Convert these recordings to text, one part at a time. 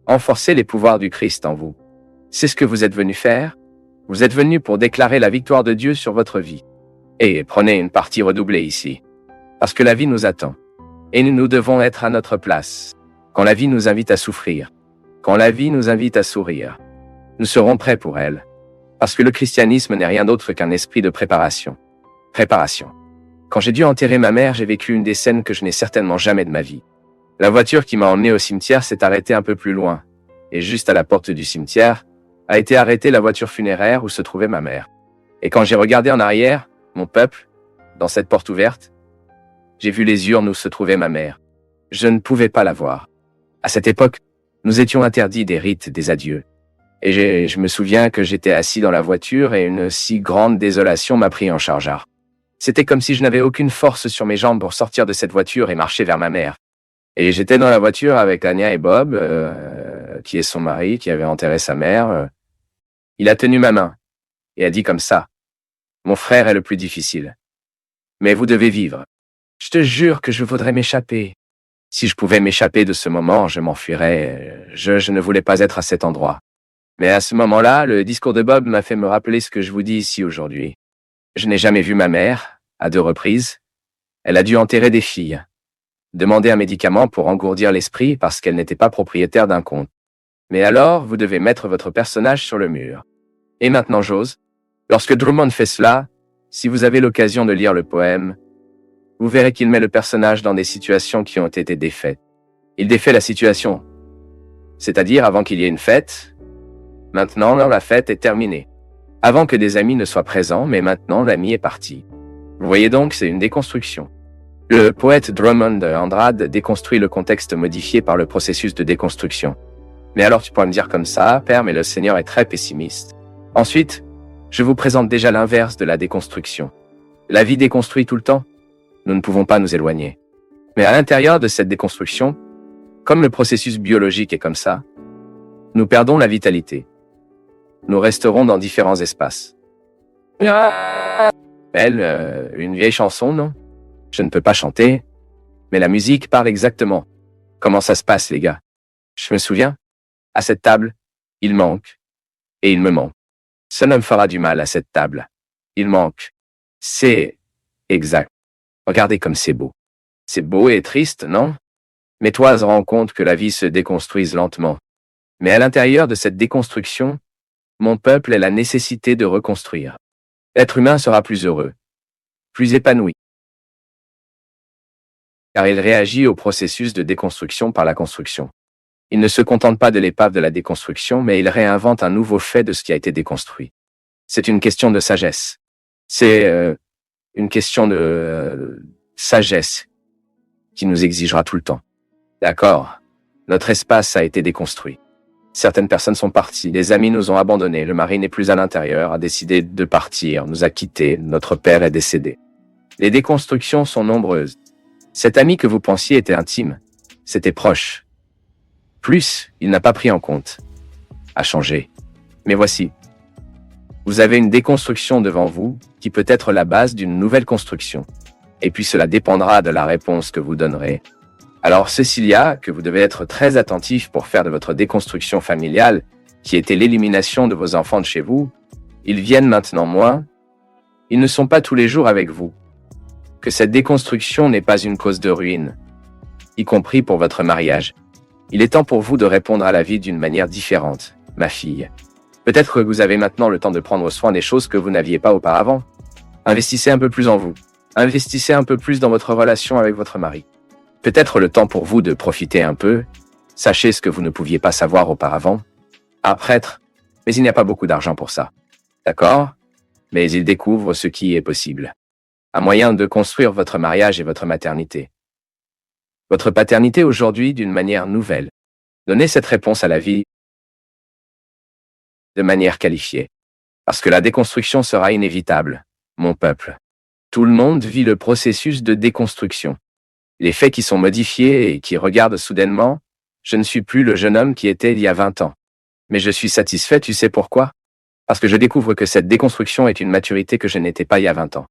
Renforcez les pouvoirs du Christ en vous. C'est ce que vous êtes venu faire. Vous êtes venu pour déclarer la victoire de Dieu sur votre vie. Et prenez une partie redoublée ici. Parce que la vie nous attend. Et nous devons être à notre place. Quand la vie nous invite à souffrir, quand la vie nous invite à sourire, nous serons prêts pour elle. Parce que le christianisme n'est rien d'autre qu'un esprit de préparation. Préparation. Quand j'ai dû enterrer ma mère, j'ai vécu une des scènes que je n'ai certainement jamais de ma vie. La voiture qui m'a emmené au cimetière s'est arrêtée un peu plus loin. Et juste à la porte du cimetière, a été arrêtée la voiture funéraire où se trouvait ma mère. Et quand j'ai regardé en arrière, mon peuple, dans cette porte ouverte, j'ai vu les urnes où se trouvait ma mère. Je ne pouvais pas la voir. À cette époque, nous étions interdits des rites des adieux. Et je me souviens que j'étais assis dans la voiture et une si grande désolation m'a pris en charge. C'était comme si je n'avais aucune force sur mes jambes pour sortir de cette voiture et marcher vers ma mère. Et j'étais dans la voiture avec Anya et Bob, qui est son mari, qui avait enterré sa mère. Il a tenu ma main et a dit comme ça, « Mon frère est le plus difficile. Mais vous devez vivre. Je te jure que je voudrais m'échapper. Si je pouvais m'échapper de ce moment, je m'enfuirais. Je ne voulais pas être à cet endroit. Mais à ce moment-là, le discours de Bob m'a fait me rappeler ce que je vous dis ici aujourd'hui. Je n'ai jamais vu ma mère, à 2 reprises. Elle a dû enterrer des filles. Demander un médicament pour engourdir l'esprit parce qu'elle n'était pas propriétaire d'un compte. Mais alors, vous devez mettre votre personnage sur le mur. Et maintenant, j'ose. Lorsque Drummond fait cela, si vous avez l'occasion de lire le poème, vous verrez qu'il met le personnage dans des situations qui ont été défaites. Il défait la situation. C'est-à-dire avant qu'il y ait une fête. Maintenant, la fête est terminée. Avant que des amis ne soient présents, mais maintenant l'ami est parti. Vous voyez donc, c'est une déconstruction. Le poète Drummond Andrade déconstruit le contexte modifié par le processus de déconstruction. Mais alors tu pourrais me dire comme ça, Père, mais le Seigneur est très pessimiste. Ensuite, je vous présente déjà l'inverse de la déconstruction. La vie déconstruit tout le temps. Nous ne pouvons pas nous éloigner. Mais à l'intérieur de cette déconstruction, comme le processus biologique est comme ça, nous perdons la vitalité. Nous resterons dans différents espaces. Belle, une vieille chanson, non? Je ne peux pas chanter, mais la musique parle exactement. Comment ça se passe, les gars? Je me souviens, à cette table, il manque, et il me manque. Seul homme fera du mal à cette table. Il manque. C'est exact. Regardez comme c'est beau. C'est beau et triste, non? Mais toi, te rends compte que la vie se déconstruise lentement. Mais à l'intérieur de cette déconstruction, mon peuple est la nécessité de reconstruire. L'être humain sera plus heureux, plus épanoui. Car il réagit au processus de déconstruction par la construction. Il ne se contente pas de l'épave de la déconstruction, mais il réinvente un nouveau fait de ce qui a été déconstruit. C'est une question de sagesse. C'est une question de sagesse qui nous exigera tout le temps. D'accord, notre espace a été déconstruit. Certaines personnes sont parties, des amis nous ont abandonnés, le mari n'est plus à l'intérieur, a décidé de partir, nous a quittés, notre père est décédé. Les déconstructions sont nombreuses. Cet ami que vous pensiez était intime, c'était proche. Plus, il n'a pas pris en compte. A changé. Mais voici. Vous avez une déconstruction devant vous qui peut être la base d'une nouvelle construction. Et puis cela dépendra de la réponse que vous donnerez. Alors Cécilia, que vous devez être très attentif pour faire de votre déconstruction familiale, qui était l'élimination de vos enfants de chez vous, ils viennent maintenant moins. Ils ne sont pas tous les jours avec vous. Que cette déconstruction n'est pas une cause de ruine, y compris pour votre mariage. Il est temps pour vous de répondre à la vie d'une manière différente, ma fille. Peut-être que vous avez maintenant le temps de prendre soin des choses que vous n'aviez pas auparavant. Investissez un peu plus en vous. Investissez un peu plus dans votre relation avec votre mari. Peut-être le temps pour vous de profiter un peu. Sachez ce que vous ne pouviez pas savoir auparavant. Un prêtre, mais il n'y a pas beaucoup d'argent pour ça. D'accord? Mais il découvre ce qui est possible. Un moyen de construire votre mariage et votre maternité. Votre paternité aujourd'hui d'une manière nouvelle. Donnez cette réponse à la vie de manière qualifiée. Parce que la déconstruction sera inévitable, mon peuple. Tout le monde vit le processus de déconstruction. Les faits qui sont modifiés et qui regardent soudainement, je ne suis plus le jeune homme qui était il y a 20 ans. Mais je suis satisfait, tu sais pourquoi? Parce que je découvre que cette déconstruction est une maturité que je n'étais pas il y a 20 ans.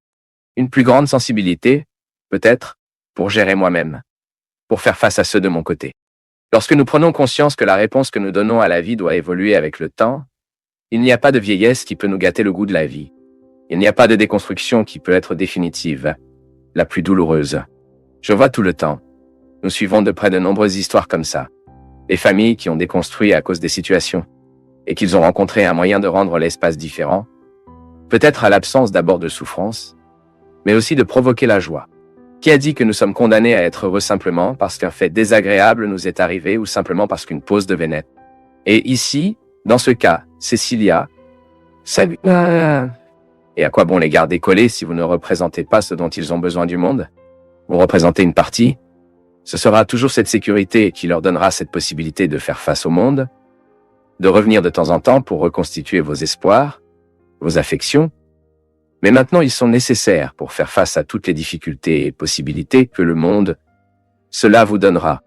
Une plus grande sensibilité, peut-être, pour gérer moi-même. Pour faire face à ceux de mon côté. Lorsque nous prenons conscience que la réponse que nous donnons à la vie doit évoluer avec le temps, il n'y a pas de vieillesse qui peut nous gâter le goût de la vie. Il n'y a pas de déconstruction qui peut être définitive, la plus douloureuse. Je vois tout le temps. Nous suivons de près de nombreuses histoires comme ça. Des familles qui ont déconstruit à cause des situations et qu'ils ont rencontré un moyen de rendre l'espace différent, peut-être à l'absence d'abord de souffrance, mais aussi de provoquer la joie. Qui a dit que nous sommes condamnés à être heureux simplement parce qu'un fait désagréable nous est arrivé ou simplement parce qu'une pause devait naître? Et ici, dans ce cas, Cécilia, salut. Et à quoi bon les garder collés si vous ne représentez pas ce dont ils ont besoin du monde? Vous représentez une partie. Ce sera toujours cette sécurité qui leur donnera cette possibilité de faire face au monde, de revenir de temps en temps pour reconstituer vos espoirs, vos affections. Mais maintenant, ils sont nécessaires pour faire face à toutes les difficultés et possibilités que le monde, cela vous donnera.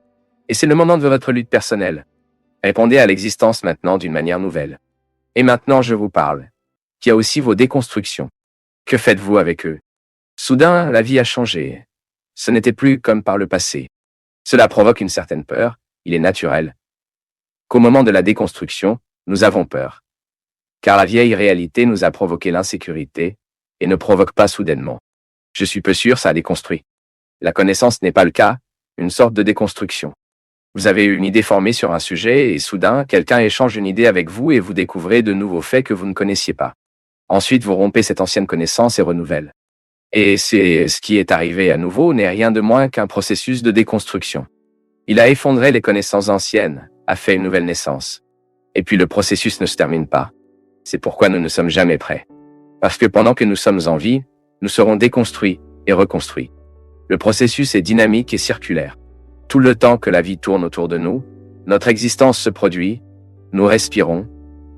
Et c'est le moment de votre lutte personnelle. Répondez à l'existence maintenant d'une manière nouvelle. Et maintenant, je vous parle. Il y a aussi vos déconstructions. Que faites-vous avec eux? Soudain, la vie a changé. Ce n'était plus comme par le passé. Cela provoque une certaine peur, il est naturel. Qu'au moment de la déconstruction, nous avons peur. Car la vieille réalité nous a provoqué l'insécurité et ne provoque pas soudainement. Je suis peu sûr, ça a déconstruit. La connaissance n'est pas le cas, une sorte de déconstruction. Vous avez une idée formée sur un sujet et soudain, quelqu'un échange une idée avec vous et vous découvrez de nouveaux faits que vous ne connaissiez pas. Ensuite, vous rompez cette ancienne connaissance et renouvelle. Et c'est ce qui est arrivé à nouveau n'est rien de moins qu'un processus de déconstruction. Il a effondré les connaissances anciennes, a fait une nouvelle naissance. Et puis le processus ne se termine pas. C'est pourquoi nous ne sommes jamais prêts. Parce que pendant que nous sommes en vie, nous serons déconstruits et reconstruits. Le processus est dynamique et circulaire. Tout le temps que la vie tourne autour de nous, notre existence se produit, nous respirons,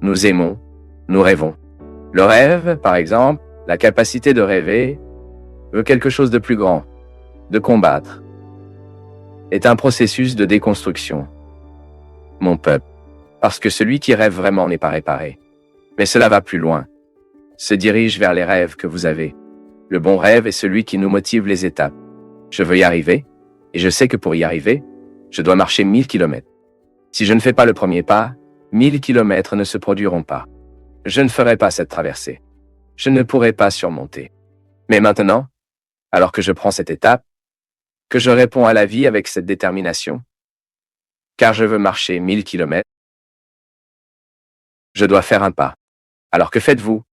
nous aimons, nous rêvons. Le rêve, par exemple, la capacité de rêver, veut quelque chose de plus grand, de combattre, est un processus de déconstruction. Mon peuple, parce que celui qui rêve vraiment n'est pas réparé. Mais cela va plus loin, se dirige vers les rêves que vous avez. Le bon rêve est celui qui nous motive les étapes. Je veux y arriver, et je sais que pour y arriver, je dois marcher 1000 kilomètres. Si je ne fais pas le premier pas, 1000 kilomètres ne se produiront pas. Je ne ferai pas cette traversée. Je ne pourrai pas surmonter. Mais maintenant, alors que je prends cette étape, que je réponds à la vie avec cette détermination, car je veux marcher 1000 kilomètres, je dois faire un pas. Alors que faites-vous?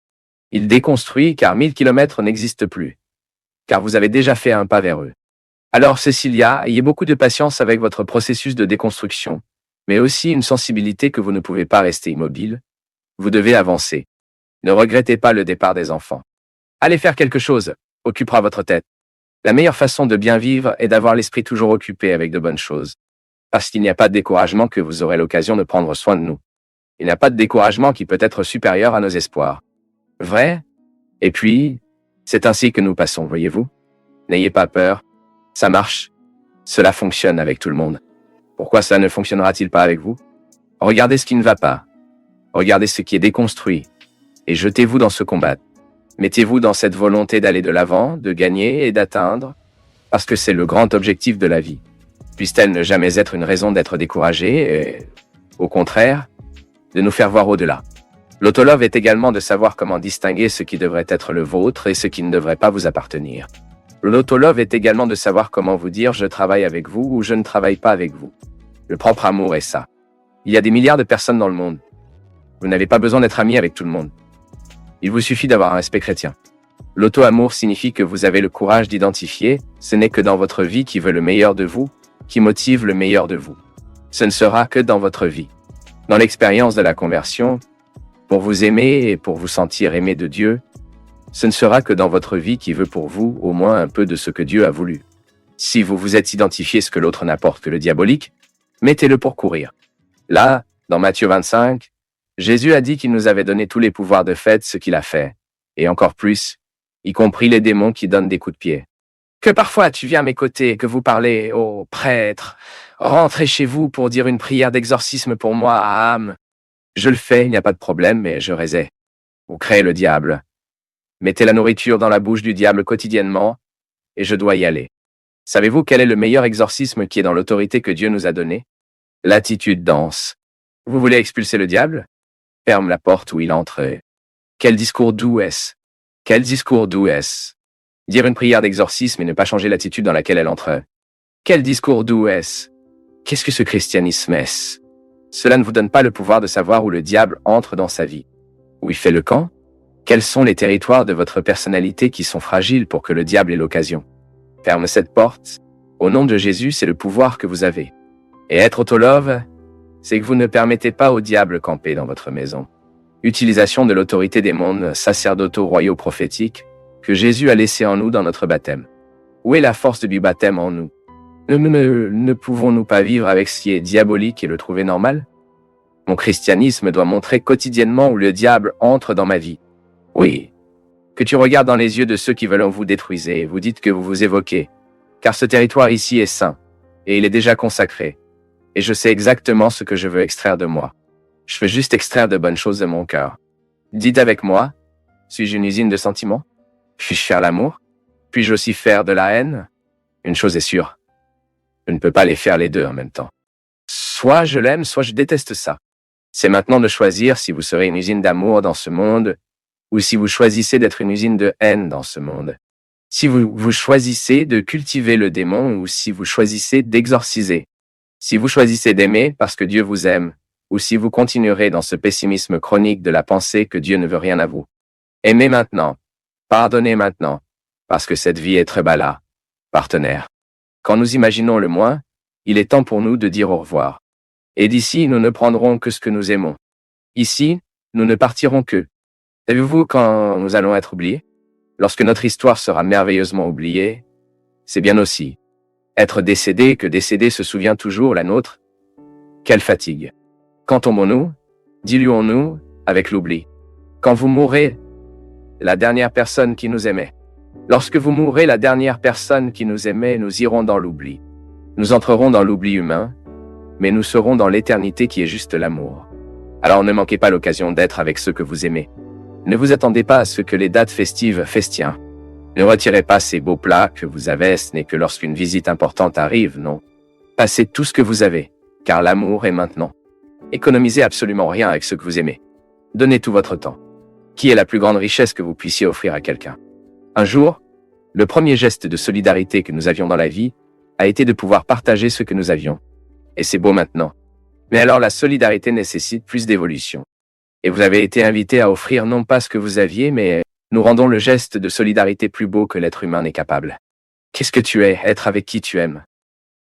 Il déconstruit car 1000 kilomètres n'existent plus, car vous avez déjà fait un pas vers eux. Alors Cécilia, ayez beaucoup de patience avec votre processus de déconstruction, mais aussi une sensibilité que vous ne pouvez pas rester immobile. Vous devez avancer. Ne regrettez pas le départ des enfants. Allez faire quelque chose, occupera votre tête. La meilleure façon de bien vivre est d'avoir l'esprit toujours occupé avec de bonnes choses. Parce qu'il n'y a pas de découragement que vous aurez l'occasion de prendre soin de nous. Il n'y a pas de découragement qui peut être supérieur à nos espoirs. Vrai? Et puis, c'est ainsi que nous passons, voyez-vous? N'ayez pas peur. Ça marche. Cela fonctionne avec tout le monde. Pourquoi cela ne fonctionnera-t-il pas avec vous? Regardez ce qui ne va pas. Regardez ce qui est déconstruit. Et jetez-vous dans ce combat. Mettez-vous dans cette volonté d'aller de l'avant, de gagner et d'atteindre, parce que c'est le grand objectif de la vie. Puisse-t-elle ne jamais être une raison d'être découragée et, au contraire, de nous faire voir au-delà. L'autolove est également de savoir comment distinguer ce qui devrait être le vôtre et ce qui ne devrait pas vous appartenir. L'autolove est également de savoir comment vous dire je travaille avec vous ou je ne travaille pas avec vous. Le propre amour est ça. Il y a des milliards de personnes dans le monde. Vous n'avez pas besoin d'être ami avec tout le monde. Il vous suffit d'avoir un respect chrétien. L'auto-amour signifie que vous avez le courage d'identifier, ce n'est que dans votre vie qui veut le meilleur de vous, qui motive le meilleur de vous. Ce ne sera que dans votre vie. Dans l'expérience de la conversion, pour vous aimer et pour vous sentir aimé de Dieu, ce ne sera que dans votre vie qui veut pour vous au moins un peu de ce que Dieu a voulu. Si vous vous êtes identifié ce que l'autre n'apporte que le diabolique, mettez-le pour courir. Là, dans Matthieu 25, Jésus a dit qu'il nous avait donné tous les pouvoirs de fait ce qu'il a fait, et encore plus, y compris les démons qui donnent des coups de pied. Que parfois tu viens à mes côtés, que vous parlez au prêtre, rentrez chez vous pour dire une prière d'exorcisme pour moi à âme. Je le fais, il n'y a pas de problème, mais je raisais. Vous créez le diable. Mettez la nourriture dans la bouche du diable quotidiennement, et je dois y aller. Savez-vous quel est le meilleur exorcisme qui est dans l'autorité que Dieu nous a donnée? L'attitude danse. Vous voulez expulser le diable? Ferme la porte où il entre. Quel discours doux est-ce? Quel discours doux est-ce? Dire une prière d'exorcisme et ne pas changer l'attitude dans laquelle elle entre. Quel discours doux est-ce? Qu'est-ce que ce christianisme est-ce? Cela ne vous donne pas le pouvoir de savoir où le diable entre dans sa vie. Où il fait le camp? Quels sont les territoires de votre personnalité qui sont fragiles pour que le diable ait l'occasion? Ferme cette porte. Au nom de Jésus, c'est le pouvoir que vous avez. Et être autolove, c'est que vous ne permettez pas au diable camper dans votre maison. Utilisation de l'autorité des mondes sacerdotaux royaux prophétiques que Jésus a laissé en nous dans notre baptême. Où est la force du baptême en nous? Ne pouvons-nous pas vivre avec ce qui est diabolique et le trouver normal? Mon christianisme doit montrer quotidiennement où le diable entre dans ma vie. Oui. Que tu regardes dans les yeux de ceux qui veulent vous détruire et vous dites que vous vous évoquez. Car ce territoire ici est saint, et il est déjà consacré. Et je sais exactement ce que je veux extraire de moi. Je veux juste extraire de bonnes choses de mon cœur. Dites avec moi, suis-je une usine de sentiments? Puis-je faire l'amour? Puis-je aussi faire de la haine? Une chose est sûre. Je ne peux pas les faire les deux en même temps. Soit je l'aime, soit je déteste ça. C'est maintenant de choisir si vous serez une usine d'amour dans ce monde, ou si vous choisissez d'être une usine de haine dans ce monde. Si vous choisissez de cultiver le démon, ou si vous choisissez d'exorciser. Si vous choisissez d'aimer parce que Dieu vous aime, ou si vous continuerez dans ce pessimisme chronique de la pensée que Dieu ne veut rien à vous. Aimez maintenant. Pardonnez maintenant. Parce que cette vie est très bala. Partenaire. Quand nous imaginons le moins, il est temps pour nous de dire au revoir. Et d'ici, nous ne prendrons que ce que nous aimons. Ici, nous ne partirons que. Savez-vous quand nous allons être oubliés? Lorsque notre histoire sera merveilleusement oubliée, c'est bien aussi être décédé que décédé se souvient toujours la nôtre. Quelle fatigue. Quand tombons-nous? Diluons-nous avec l'oubli. Quand vous mourrez, la dernière personne qui nous aimait. Lorsque vous mourrez, la dernière personne qui nous aimait, nous irons dans l'oubli. Nous entrerons dans l'oubli humain, mais nous serons dans l'éternité qui est juste l'amour. Alors ne manquez pas l'occasion d'être avec ceux que vous aimez. Ne vous attendez pas à ce que les dates festives festient. Ne retirez pas ces beaux plats que vous avez, ce n'est que lorsqu'une visite importante arrive, non. Passez tout ce que vous avez, car l'amour est maintenant. Économisez absolument rien avec ce que vous aimez. Donnez tout votre temps. Qui est la plus grande richesse que vous puissiez offrir à quelqu'un? Un jour, le premier geste de solidarité que nous avions dans la vie a été de pouvoir partager ce que nous avions. Et c'est beau maintenant. Mais alors la solidarité nécessite plus d'évolution. Et vous avez été invité à offrir non pas ce que vous aviez, mais nous rendons le geste de solidarité plus beau que l'être humain n'est capable. Qu'est-ce que tu es, être avec qui tu aimes?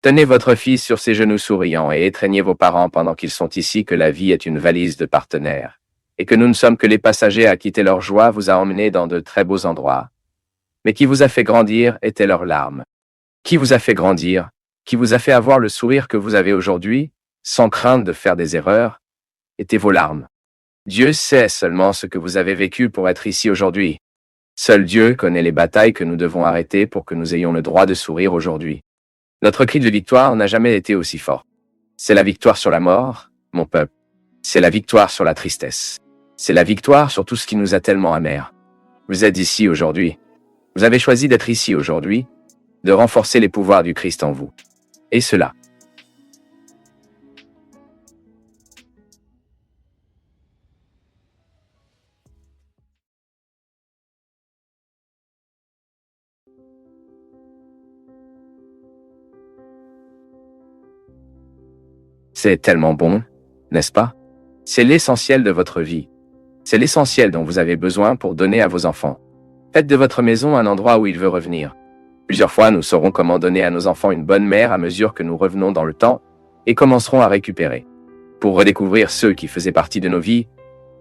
Tenez votre fils sur ses genoux souriants et étreignez vos parents pendant qu'ils sont ici, que la vie est une valise de partenaires. Et que nous ne sommes que les passagers à quitter leur joie vous a emmené dans de très beaux endroits. Mais qui vous a fait grandir étaient leurs larmes. Qui vous a fait grandir? Qui vous a fait avoir le sourire que vous avez aujourd'hui, sans crainte de faire des erreurs, étaient vos larmes. Dieu sait seulement ce que vous avez vécu pour être ici aujourd'hui. Seul Dieu connaît les batailles que nous devons arrêter pour que nous ayons le droit de sourire aujourd'hui. Notre cri de victoire n'a jamais été aussi fort. C'est la victoire sur la mort, mon peuple. C'est la victoire sur la tristesse. C'est la victoire sur tout ce qui nous a tellement amers. Vous êtes ici aujourd'hui. Vous avez choisi d'être ici aujourd'hui, de renforcer les pouvoirs du Christ en vous. Et cela. C'est tellement bon, n'est-ce pas? C'est l'essentiel de votre vie. C'est l'essentiel dont vous avez besoin pour donner à vos enfants. Faites de votre maison un endroit où il veut revenir. Plusieurs fois, nous saurons comment donner à nos enfants une bonne mère à mesure que nous revenons dans le temps et commencerons à récupérer. Pour redécouvrir ceux qui faisaient partie de nos vies,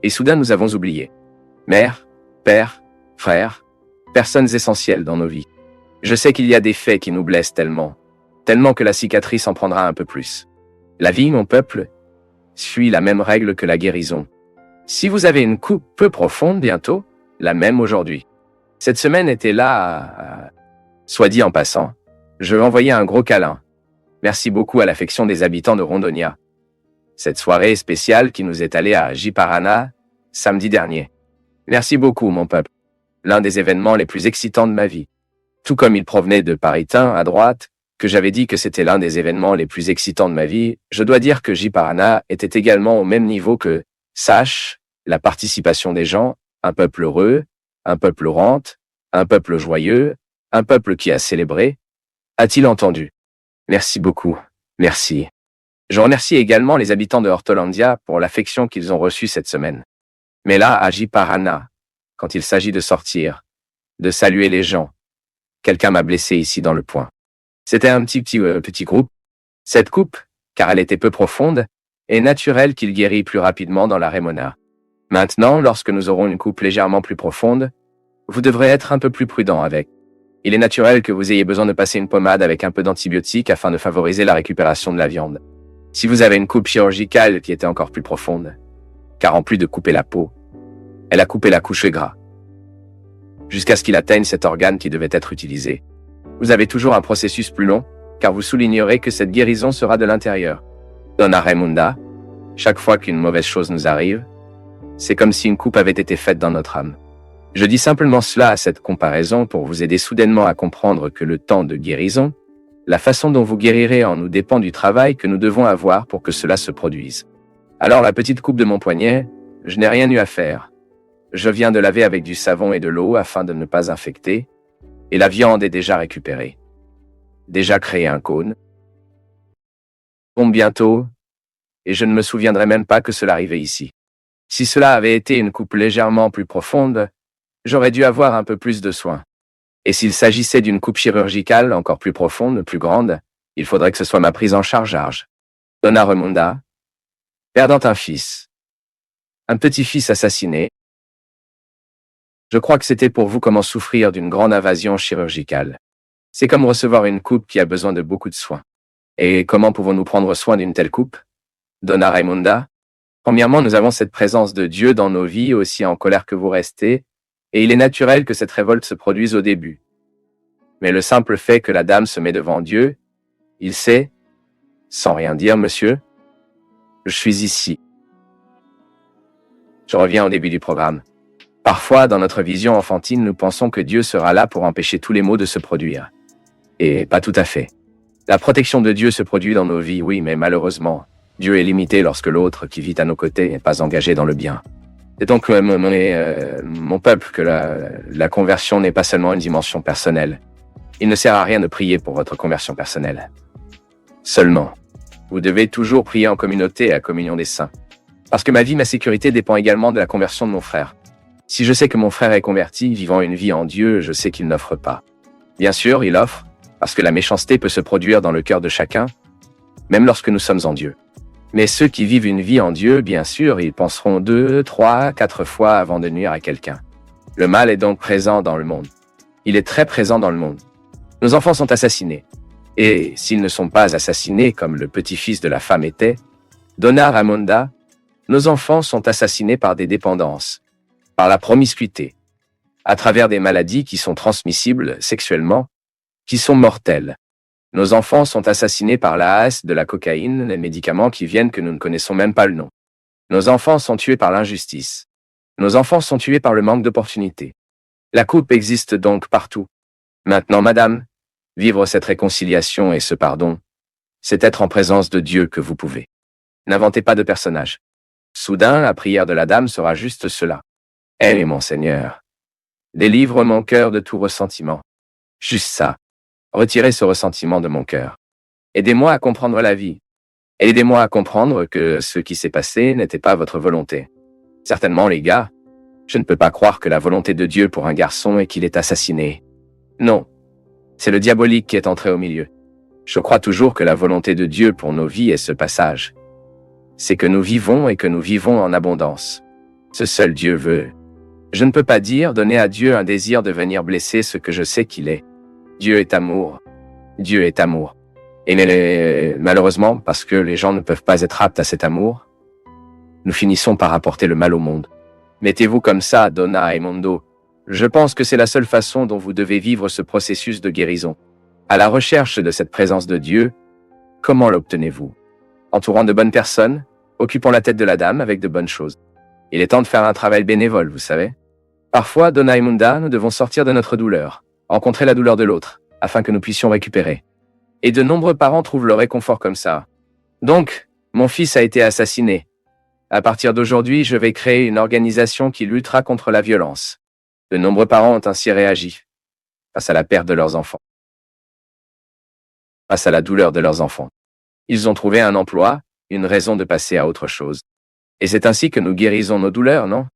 et soudain nous avons oublié. Mère, père, frère, personnes essentielles dans nos vies. Je sais qu'il y a des faits qui nous blessent tellement que la cicatrice en prendra un peu plus. La vie, mon peuple, suit la même règle que la guérison. Si vous avez une coupe peu profonde bientôt, la même aujourd'hui. Cette semaine était là soit dit en passant, je veux envoyer un gros câlin. Merci beaucoup à l'affection des habitants de Rondonia. Cette soirée spéciale qui nous est allée à Jiparana, samedi dernier. Merci beaucoup, mon peuple. L'un des événements les plus excitants de ma vie. Tout comme il provenait de Paritain, à droite, que j'avais dit que c'était l'un des événements les plus excitants de ma vie, je dois dire que J-Parana était également au même niveau que Sache, la participation des gens, un peuple heureux, un peuple rente, un peuple joyeux, un peuple qui a célébré. A-t-il entendu? Merci beaucoup. Merci. Je remercie également les habitants de Hortolandia pour l'affection qu'ils ont reçue cette semaine. Mais là, à J-Parana, quand il s'agit de sortir, de saluer les gens, quelqu'un m'a blessé ici dans le poing. C'était un petit groupe. Cette coupe, car elle était peu profonde, est naturelle qu'il guérit plus rapidement dans la Ramona. Maintenant, lorsque nous aurons une coupe légèrement plus profonde, vous devrez être un peu plus prudent avec. Il est naturel que vous ayez besoin de passer une pommade avec un peu d'antibiotiques afin de favoriser la récupération de la viande. Si vous avez une coupe chirurgicale qui était encore plus profonde, car en plus de couper la peau, elle a coupé la couche gras, jusqu'à ce qu'il atteigne cet organe qui devait être utilisé. Vous avez toujours un processus plus long, car vous soulignerez que cette guérison sera de l'intérieur. Donna Raimunda, chaque fois qu'une mauvaise chose nous arrive, c'est comme si une coupe avait été faite dans notre âme. Je dis simplement cela à cette comparaison pour vous aider soudainement à comprendre que le temps de guérison, la façon dont vous guérirez en nous dépend du travail que nous devons avoir pour que cela se produise. Alors la petite coupe de mon poignet, je n'ai rien eu à faire. Je viens de laver avec du savon et de l'eau afin de ne pas infecter, et la viande est déjà récupérée. Déjà créé un cône. Tombe bientôt, et je ne me souviendrai même pas que cela arrivait ici. Si cela avait été une coupe légèrement plus profonde, j'aurais dû avoir un peu plus de soin. Et s'il s'agissait d'une coupe chirurgicale encore plus profonde, plus grande, il faudrait que ce soit ma prise en charge. Donna Raimunda, perdant un fils. Un petit-fils assassiné. Je crois que c'était pour vous comment souffrir d'une grande invasion chirurgicale. C'est comme recevoir une coupe qui a besoin de beaucoup de soins. Et comment pouvons-nous prendre soin d'une telle coupe? Donna Raimunda, premièrement, nous avons cette présence de Dieu dans nos vies, aussi en colère que vous restez, et il est naturel que cette révolte se produise au début. Mais le simple fait que la dame se met devant Dieu, il sait, sans rien dire, monsieur, je suis ici. Je reviens au début du programme. Parfois, dans notre vision enfantine, nous pensons que Dieu sera là pour empêcher tous les maux de se produire. Et pas tout à fait. La protection de Dieu se produit dans nos vies, oui, mais malheureusement, Dieu est limité lorsque l'autre qui vit à nos côtés n'est pas engagé dans le bien. C'est donc mon peuple que la conversion n'est pas seulement une dimension personnelle. Il ne sert à rien de prier pour votre conversion personnelle. Seulement, vous devez toujours prier en communauté à communion des saints. Parce que ma vie, ma sécurité dépend également de la conversion de mon frère. Si je sais que mon frère est converti, vivant une vie en Dieu, je sais qu'il n'offre pas. Bien sûr, il offre, parce que la méchanceté peut se produire dans le cœur de chacun, même lorsque nous sommes en Dieu. Mais ceux qui vivent une vie en Dieu, bien sûr, ils penseront 2, 3, 4 fois avant de nuire à quelqu'un. Le mal est donc présent dans le monde. Il est très présent dans le monde. Nos enfants sont assassinés. Et s'ils ne sont pas assassinés comme le petit-fils de la femme était, Donna Raimunda, nos enfants sont assassinés par des dépendances, par la promiscuité, à travers des maladies qui sont transmissibles sexuellement, qui sont mortelles. Nos enfants sont assassinés par la hasse de la cocaïne, les médicaments qui viennent que nous ne connaissons même pas le nom. Nos enfants sont tués par l'injustice. Nos enfants sont tués par le manque d'opportunités. La coupe existe donc partout. Maintenant, madame, vivre cette réconciliation et ce pardon, c'est être en présence de Dieu que vous pouvez. N'inventez pas de personnage. Soudain, la prière de la dame sera juste cela. Eh, mon Seigneur, délivre mon cœur de tout ressentiment. Juste ça. Retirez ce ressentiment de mon cœur. Aidez-moi à comprendre la vie. Aidez-moi à comprendre que ce qui s'est passé n'était pas votre volonté. Certainement, les gars, je ne peux pas croire que la volonté de Dieu pour un garçon est qu'il est assassiné. Non. C'est le diabolique qui est entré au milieu. Je crois toujours que la volonté de Dieu pour nos vies est ce passage. C'est que nous vivons et que nous vivons en abondance. Ce seul Dieu veut. Je ne peux pas donner à Dieu un désir de venir blesser ce que je sais qu'il est. Dieu est amour. Dieu est amour. Et malheureusement, parce que les gens ne peuvent pas être aptes à cet amour, nous finissons par apporter le mal au monde. Mettez-vous comme ça, Donna et Mondo. Je pense que c'est la seule façon dont vous devez vivre ce processus de guérison. À la recherche de cette présence de Dieu, comment l'obtenez-vous? Entourant de bonnes personnes, occupant la tête de la dame avec de bonnes choses. Il est temps de faire un travail bénévole, vous savez. Parfois, Donna et Munda, nous devons sortir de notre douleur, rencontrer la douleur de l'autre, afin que nous puissions récupérer. Et de nombreux parents trouvent le réconfort comme ça. Donc, mon fils a été assassiné. À partir d'aujourd'hui, je vais créer une organisation qui luttera contre la violence. De nombreux parents ont ainsi réagi face à la perte de leurs enfants, face à la douleur de leurs enfants. Ils ont trouvé un emploi, une raison de passer à autre chose. Et c'est ainsi que nous guérisons nos douleurs, non?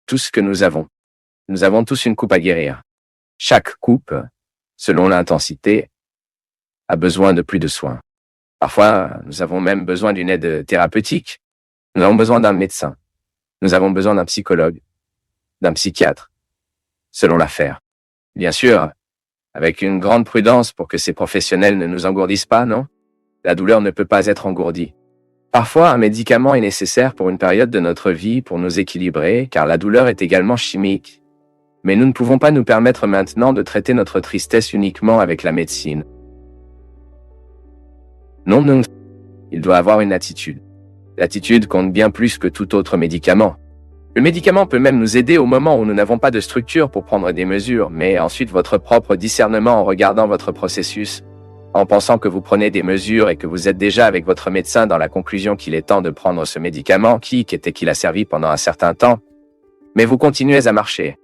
Tout ce que nous avons. Nous avons tous une coupe à guérir. Chaque coupe, selon l'intensité, a besoin de plus de soins. Parfois, nous avons même besoin d'une aide thérapeutique. Nous avons besoin d'un médecin. Nous avons besoin d'un psychologue, d'un psychiatre, selon l'affaire. Bien sûr, avec une grande prudence pour que ces professionnels ne nous engourdissent pas, non? La douleur ne peut pas être engourdie. Parfois, un médicament est nécessaire pour une période de notre vie pour nous équilibrer, car la douleur est également chimique. Mais nous ne pouvons pas nous permettre maintenant de traiter notre tristesse uniquement avec la médecine. Non, non. Il doit avoir une attitude. L'attitude compte bien plus que tout autre médicament. Le médicament peut même nous aider au moment où nous n'avons pas de structure pour prendre des mesures, mais ensuite votre propre discernement en regardant votre processus, en pensant que vous prenez des mesures et que vous êtes déjà avec votre médecin dans la conclusion qu'il est temps de prendre ce médicament qui a servi pendant un certain temps, mais vous continuez à marcher.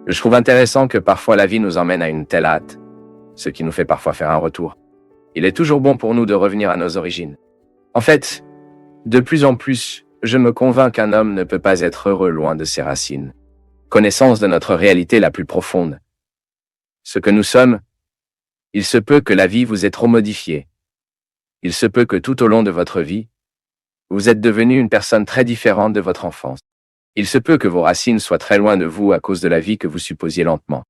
Je trouve intéressant que parfois la vie nous emmène à une telle hâte, ce qui nous fait parfois faire un retour. Il est toujours bon pour nous de revenir à nos origines. En fait, de plus en plus, je me convainc qu'un homme ne peut pas être heureux loin de ses racines. Connaissance de notre réalité la plus profonde. Ce que nous sommes, il se peut que la vie vous ait trop modifié. Il se peut que tout au long de votre vie, vous êtes devenu une personne très différente de votre enfance. Il se peut que vos racines soient très loin de vous à cause de la vie que vous supposiez lentement.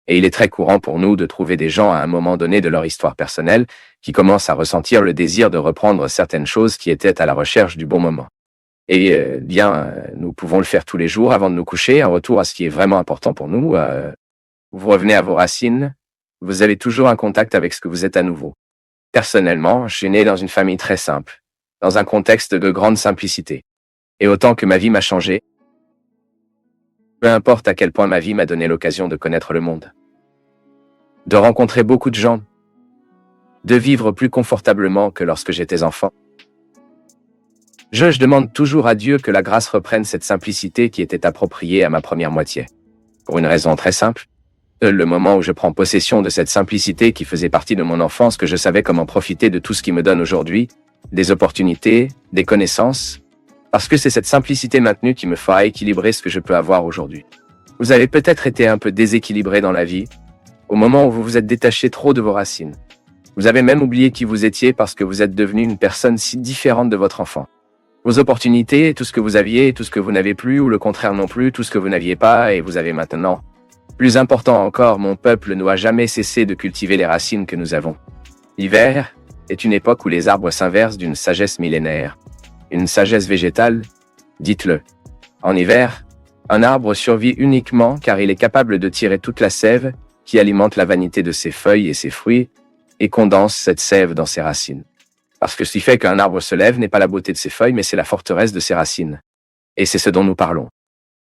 Et il est très courant pour nous de trouver des gens à un moment donné de leur histoire personnelle qui commencent à ressentir le désir de reprendre certaines choses qui étaient à la recherche du bon moment. Et nous pouvons le faire tous les jours avant de nous coucher, un retour à ce qui est vraiment important pour nous. Vous revenez à vos racines, vous avez toujours un contact avec ce que vous êtes à nouveau. Personnellement, je suis né dans une famille très simple, dans un contexte de grande simplicité. Et autant que ma vie m'a changé, peu importe à quel point ma vie m'a donné l'occasion de connaître le monde, de rencontrer beaucoup de gens, de vivre plus confortablement que lorsque j'étais enfant. Je demande toujours à Dieu que la grâce reprenne cette simplicité qui était appropriée à ma première moitié. Pour une raison très simple. Le moment où je prends possession de cette simplicité qui faisait partie de mon enfance, que je savais comment profiter de tout ce qui me donne aujourd'hui, des opportunités, des connaissances, parce que c'est cette simplicité maintenue qui me fera équilibrer ce que je peux avoir aujourd'hui. Vous avez peut-être été un peu déséquilibré dans la vie, au moment où vous vous êtes détaché trop de vos racines. Vous avez même oublié qui vous étiez parce que vous êtes devenu une personne si différente de votre enfant. Vos opportunités, tout ce que vous aviez, tout ce que vous n'avez plus, ou le contraire non plus, tout ce que vous n'aviez pas et vous avez maintenant. Plus important encore, mon peuple n'a jamais cessé de cultiver les racines que nous avons. L'hiver est une époque où les arbres s'inversent d'une sagesse millénaire. Une sagesse végétale, dites-le. En hiver, un arbre survit uniquement car il est capable de tirer toute la sève qui alimente la vanité de ses feuilles et ses fruits et condense cette sève dans ses racines. Parce que ce qui fait qu'un arbre se lève n'est pas la beauté de ses feuilles, mais c'est la forteresse de ses racines. Et c'est ce dont nous parlons.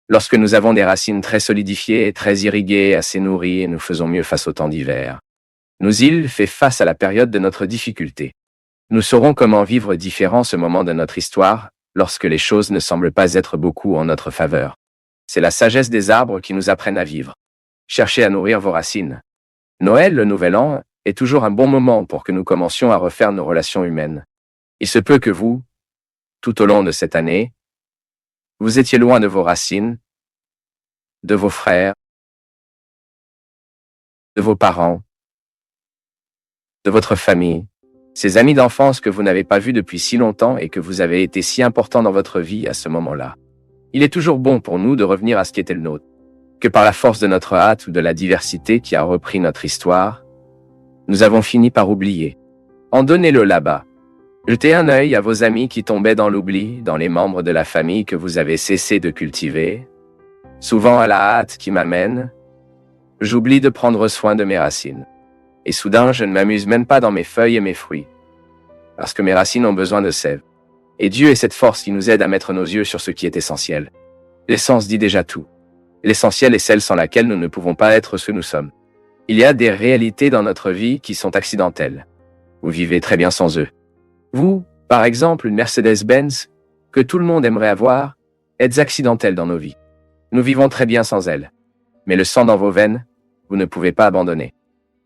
Lorsque nous avons des racines très solidifiées, très irriguées, assez nourries, nous faisons mieux face au temps d'hiver. Nos îles fait face à la période de notre difficulté. Nous saurons comment vivre différent ce moment de notre histoire, lorsque les choses ne semblent pas être beaucoup en notre faveur. C'est la sagesse des arbres qui nous apprennent à vivre. Cherchez à nourrir vos racines. Noël, le Nouvel An, est toujours un bon moment pour que nous commencions à refaire nos relations humaines. Il se peut que vous, tout au long de cette année, vous étiez loin de vos racines, de vos frères, de vos parents, de votre famille, ces amis d'enfance que vous n'avez pas vus depuis si longtemps et que vous avez été si importants dans votre vie à ce moment-là. Il est toujours bon pour nous de revenir à ce qui était le nôtre, que par la force de notre hâte ou de la diversité qui a repris notre histoire, nous avons fini par oublier. En donnez-le là-bas. Jetez un œil à vos amis qui tombaient dans l'oubli, dans les membres de la famille que vous avez cessé de cultiver. Souvent à la hâte qui m'amène, j'oublie de prendre soin de mes racines. Et soudain, je ne m'amuse même pas dans mes feuilles et mes fruits. Parce que mes racines ont besoin de sève. Et Dieu est cette force qui nous aide à mettre nos yeux sur ce qui est essentiel. L'essence dit déjà tout. L'essentiel est celle sans laquelle nous ne pouvons pas être ce que nous sommes. Il y a des réalités dans notre vie qui sont accidentelles. Vous vivez très bien sans eux. Vous, par exemple, une Mercedes-Benz, que tout le monde aimerait avoir, êtes accidentelle dans nos vies. Nous vivons très bien sans elle. Mais le sang dans vos veines, vous ne pouvez pas abandonner.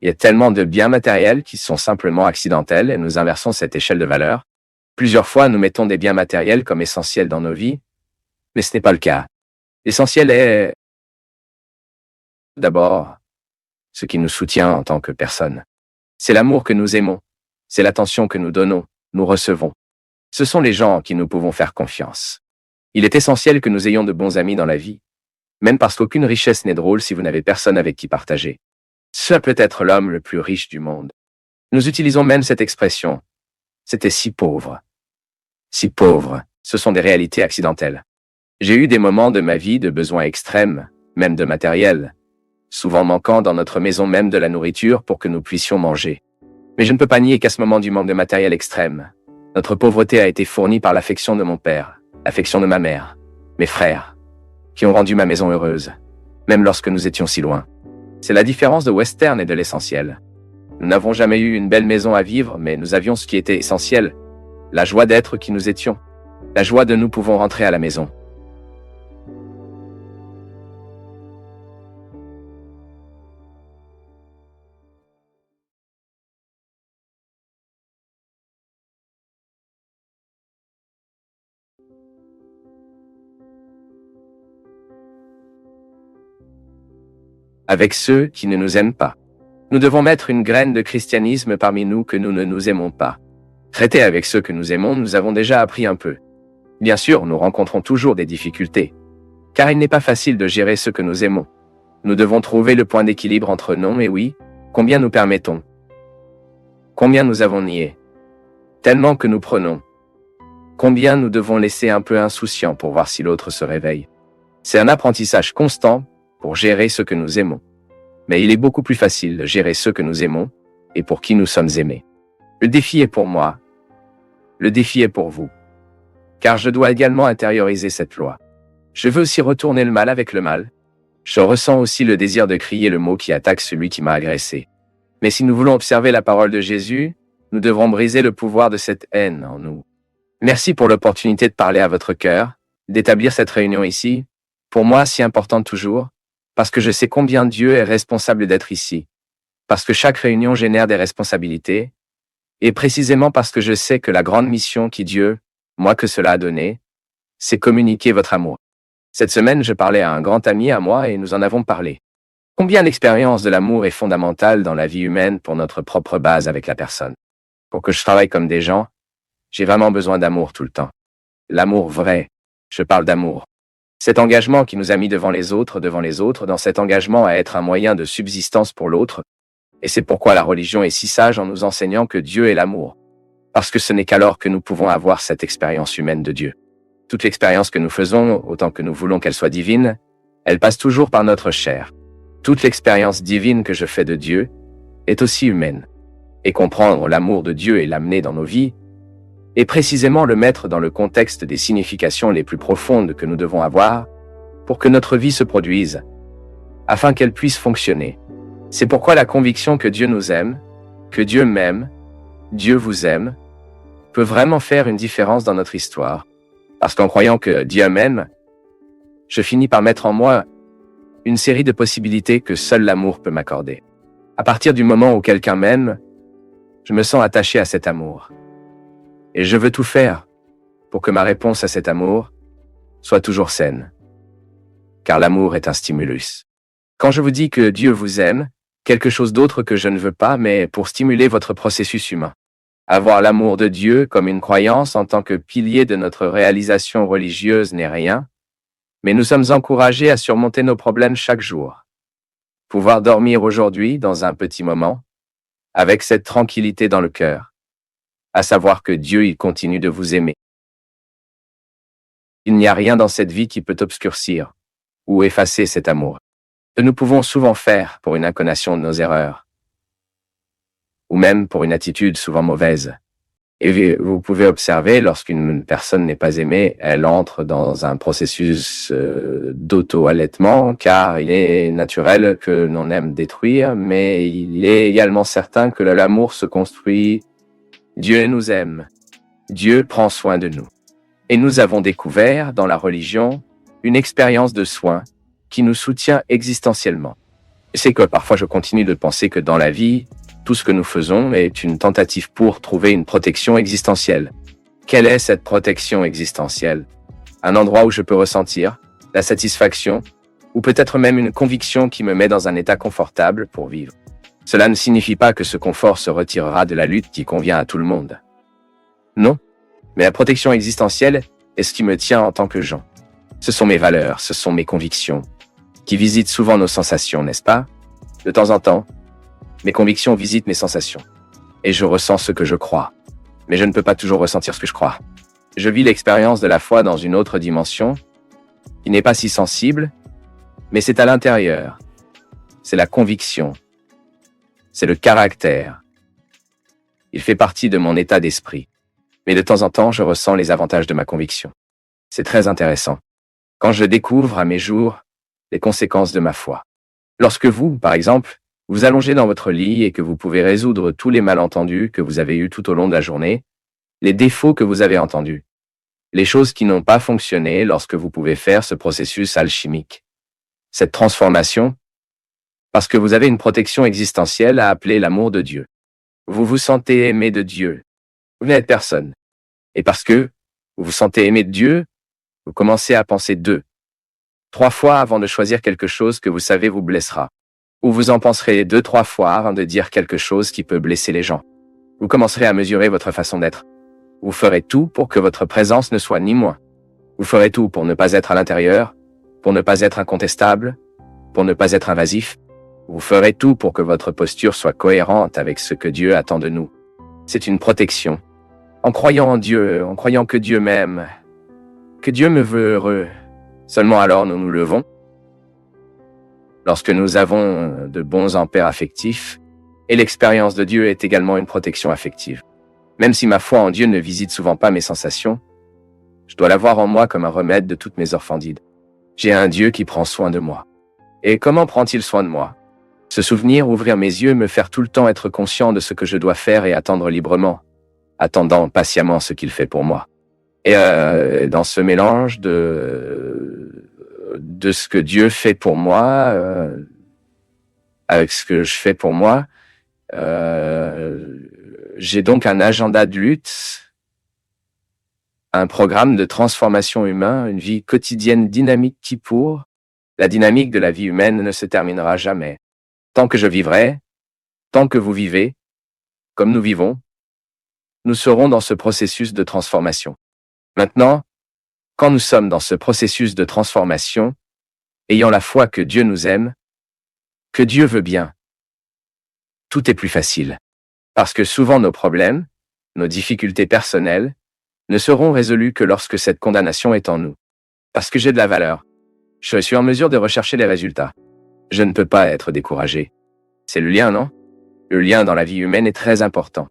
Il y a tellement de biens matériels qui sont simplement accidentels et nous inversons cette échelle de valeur. Plusieurs fois, nous mettons des biens matériels comme essentiels dans nos vies, mais ce n'est pas le cas. L'essentiel est, d'abord, ce qui nous soutient en tant que personne. C'est l'amour que nous aimons. C'est l'attention que nous donnons, nous recevons. Ce sont les gens en qui nous pouvons faire confiance. Il est essentiel que nous ayons de bons amis dans la vie, même parce qu'aucune richesse n'est drôle si vous n'avez personne avec qui partager. Cela peut être l'homme le plus riche du monde. Nous utilisons même cette expression. C'était si pauvre. Si pauvre, ce sont des réalités accidentelles. J'ai eu des moments de ma vie de besoins extrêmes, même de matériel, souvent manquant dans notre maison même de la nourriture pour que nous puissions manger. Mais je ne peux pas nier qu'à ce moment du manque de matériel extrême, notre pauvreté a été fournie par l'affection de mon père, l'affection de ma mère, mes frères, qui ont rendu ma maison heureuse, même lorsque nous étions si loin. C'est la différence de Western et de l'essentiel. Nous n'avons jamais eu une belle maison à vivre, mais nous avions ce qui était essentiel, la joie d'être qui nous étions, la joie de nous pouvons rentrer à la maison. Avec ceux qui ne nous aiment pas. Nous devons mettre une graine de christianisme parmi nous que nous ne nous aimons pas. Traiter avec ceux que nous aimons, nous avons déjà appris un peu. Bien sûr, nous rencontrons toujours des difficultés, car il n'est pas facile de gérer ceux que nous aimons. Nous devons trouver le point d'équilibre entre non et oui. Combien nous permettons? Combien nous avons nié? Tellement que nous prenons. Combien nous devons laisser un peu insouciants pour voir si l'autre se réveille? C'est un apprentissage constant pour gérer ce que nous aimons. Mais il est beaucoup plus facile de gérer ceux que nous aimons et pour qui nous sommes aimés. Le défi est pour moi. Le défi est pour vous. Car je dois également intérioriser cette loi. Je veux aussi retourner le mal avec le mal. Je ressens aussi le désir de crier le mot qui attaque celui qui m'a agressé. Mais si nous voulons observer la parole de Jésus, nous devrons briser le pouvoir de cette haine en nous. Merci pour l'opportunité de parler à votre cœur, d'établir cette réunion ici, pour moi si importante toujours, parce que je sais combien Dieu est responsable d'être ici, parce que chaque réunion génère des responsabilités, et précisément parce que je sais que la grande mission qui Dieu, moi que cela a donné, c'est communiquer votre amour. Cette semaine, je parlais à un grand ami à moi et nous en avons parlé. Combien l'expérience de l'amour est fondamentale dans la vie humaine pour notre propre base avec la personne. Pour que je travaille comme des gens, j'ai vraiment besoin d'amour tout le temps. L'amour vrai, je parle d'amour. Cet engagement qui nous a mis devant les autres, dans cet engagement à être un moyen de subsistance pour l'autre. Et c'est pourquoi la religion est si sage en nous enseignant que Dieu est l'amour. Parce que ce n'est qu'alors que nous pouvons avoir cette expérience humaine de Dieu. Toute l'expérience que nous faisons, autant que nous voulons qu'elle soit divine, elle passe toujours par notre chair. Toute l'expérience divine que je fais de Dieu est aussi humaine. Et comprendre l'amour de Dieu et l'amener dans nos vies, et précisément le mettre dans le contexte des significations les plus profondes que nous devons avoir pour que notre vie se produise, afin qu'elle puisse fonctionner. C'est pourquoi la conviction que Dieu nous aime, que Dieu m'aime, Dieu vous aime, peut vraiment faire une différence dans notre histoire. Parce qu'en croyant que Dieu m'aime, je finis par mettre en moi une série de possibilités que seul l'amour peut m'accorder. À partir du moment où quelqu'un m'aime, je me sens attaché à cet amour. Et je veux tout faire pour que ma réponse à cet amour soit toujours saine. Car l'amour est un stimulus. Quand je vous dis que Dieu vous aime, quelque chose d'autre que je ne veux pas, mais pour stimuler votre processus humain. Avoir l'amour de Dieu comme une croyance en tant que pilier de notre réalisation religieuse n'est rien, mais nous sommes encouragés à surmonter nos problèmes chaque jour. Pouvoir dormir aujourd'hui dans un petit moment, avec cette tranquillité dans le cœur, à savoir que Dieu, il continue de vous aimer. Il n'y a rien dans cette vie qui peut obscurcir ou effacer cet amour. Que nous pouvons souvent faire pour une incarnation de nos erreurs, ou même pour une attitude souvent mauvaise. Et vous pouvez observer, lorsqu'une personne n'est pas aimée, elle entre dans un processus d'auto-allaitement, car il est naturel que l'on aime détruire, mais il est également certain que l'amour se construit Dieu nous aime. Dieu prend soin de nous. Et nous avons découvert, dans la religion, une expérience de soin qui nous soutient existentiellement. C'est que parfois je continue de penser que dans la vie, tout ce que nous faisons est une tentative pour trouver une protection existentielle. Quelle est cette protection existentielle? Un endroit où je peux ressentir la satisfaction, ou peut-être même une conviction qui me met dans un état confortable pour vivre. Cela ne signifie pas que ce confort se retirera de la lutte qui convient à tout le monde. Non, mais la protection existentielle est ce qui me tient en tant que Jean. Ce sont mes valeurs, ce sont mes convictions, qui visitent souvent nos sensations, n'est-ce pas? De temps en temps, mes convictions visitent mes sensations. Et je ressens ce que je crois. Mais je ne peux pas toujours ressentir ce que je crois. Je vis l'expérience de la foi dans une autre dimension, qui n'est pas si sensible, mais c'est à l'intérieur. C'est la conviction. C'est le caractère. Il fait partie de mon état d'esprit. Mais de temps en temps, je ressens les avantages de ma conviction. C'est très intéressant. Quand je découvre à mes jours les conséquences de ma foi. Lorsque vous, par exemple, vous allongez dans votre lit et que vous pouvez résoudre tous les malentendus que vous avez eus tout au long de la journée, les défauts que vous avez entendus, les choses qui n'ont pas fonctionné lorsque vous pouvez faire ce processus alchimique. Cette transformation, parce que vous avez une protection existentielle à appeler l'amour de Dieu. Vous vous sentez aimé de Dieu. Vous n'êtes personne. Et parce que vous vous sentez aimé de Dieu, vous commencez à penser 2, 3 fois avant de choisir quelque chose que vous savez vous blessera. Ou vous en penserez 2, 3 fois avant de dire quelque chose qui peut blesser les gens. Vous commencerez à mesurer votre façon d'être. Vous ferez tout pour que votre présence ne soit ni moins. Vous ferez tout pour ne pas être à l'intérieur, pour ne pas être incontestable, pour ne pas être invasif. Vous ferez tout pour que votre posture soit cohérente avec ce que Dieu attend de nous. C'est une protection. En croyant en Dieu, en croyant que Dieu m'aime, que Dieu me veut heureux, seulement alors nous nous levons. Lorsque nous avons de bons ampères affectifs, et l'expérience de Dieu est également une protection affective. Même si ma foi en Dieu ne visite souvent pas mes sensations, je dois l'avoir en moi comme un remède de toutes mes orfandides. J'ai un Dieu qui prend soin de moi. Et comment prend-il soin de moi? Se souvenir, ouvrir mes yeux, me faire tout le temps être conscient de ce que je dois faire et attendre librement, attendant patiemment ce qu'il fait pour moi. Et dans ce mélange de ce que Dieu fait pour moi, avec ce que je fais pour moi, j'ai donc un agenda de lutte, un programme de transformation humain, une vie quotidienne dynamique qui la dynamique de la vie humaine ne se terminera jamais. Tant que je vivrai, tant que vous vivez, comme nous vivons, nous serons dans ce processus de transformation. Maintenant, quand nous sommes dans ce processus de transformation, ayant la foi que Dieu nous aime, que Dieu veut bien, tout est plus facile. Parce que souvent nos problèmes, nos difficultés personnelles, ne seront résolus que lorsque cette condamnation est en nous. Parce que j'ai de la valeur. Je suis en mesure de rechercher les résultats. Je ne peux pas être découragé. C'est le lien, non? Le lien dans la vie humaine est très important.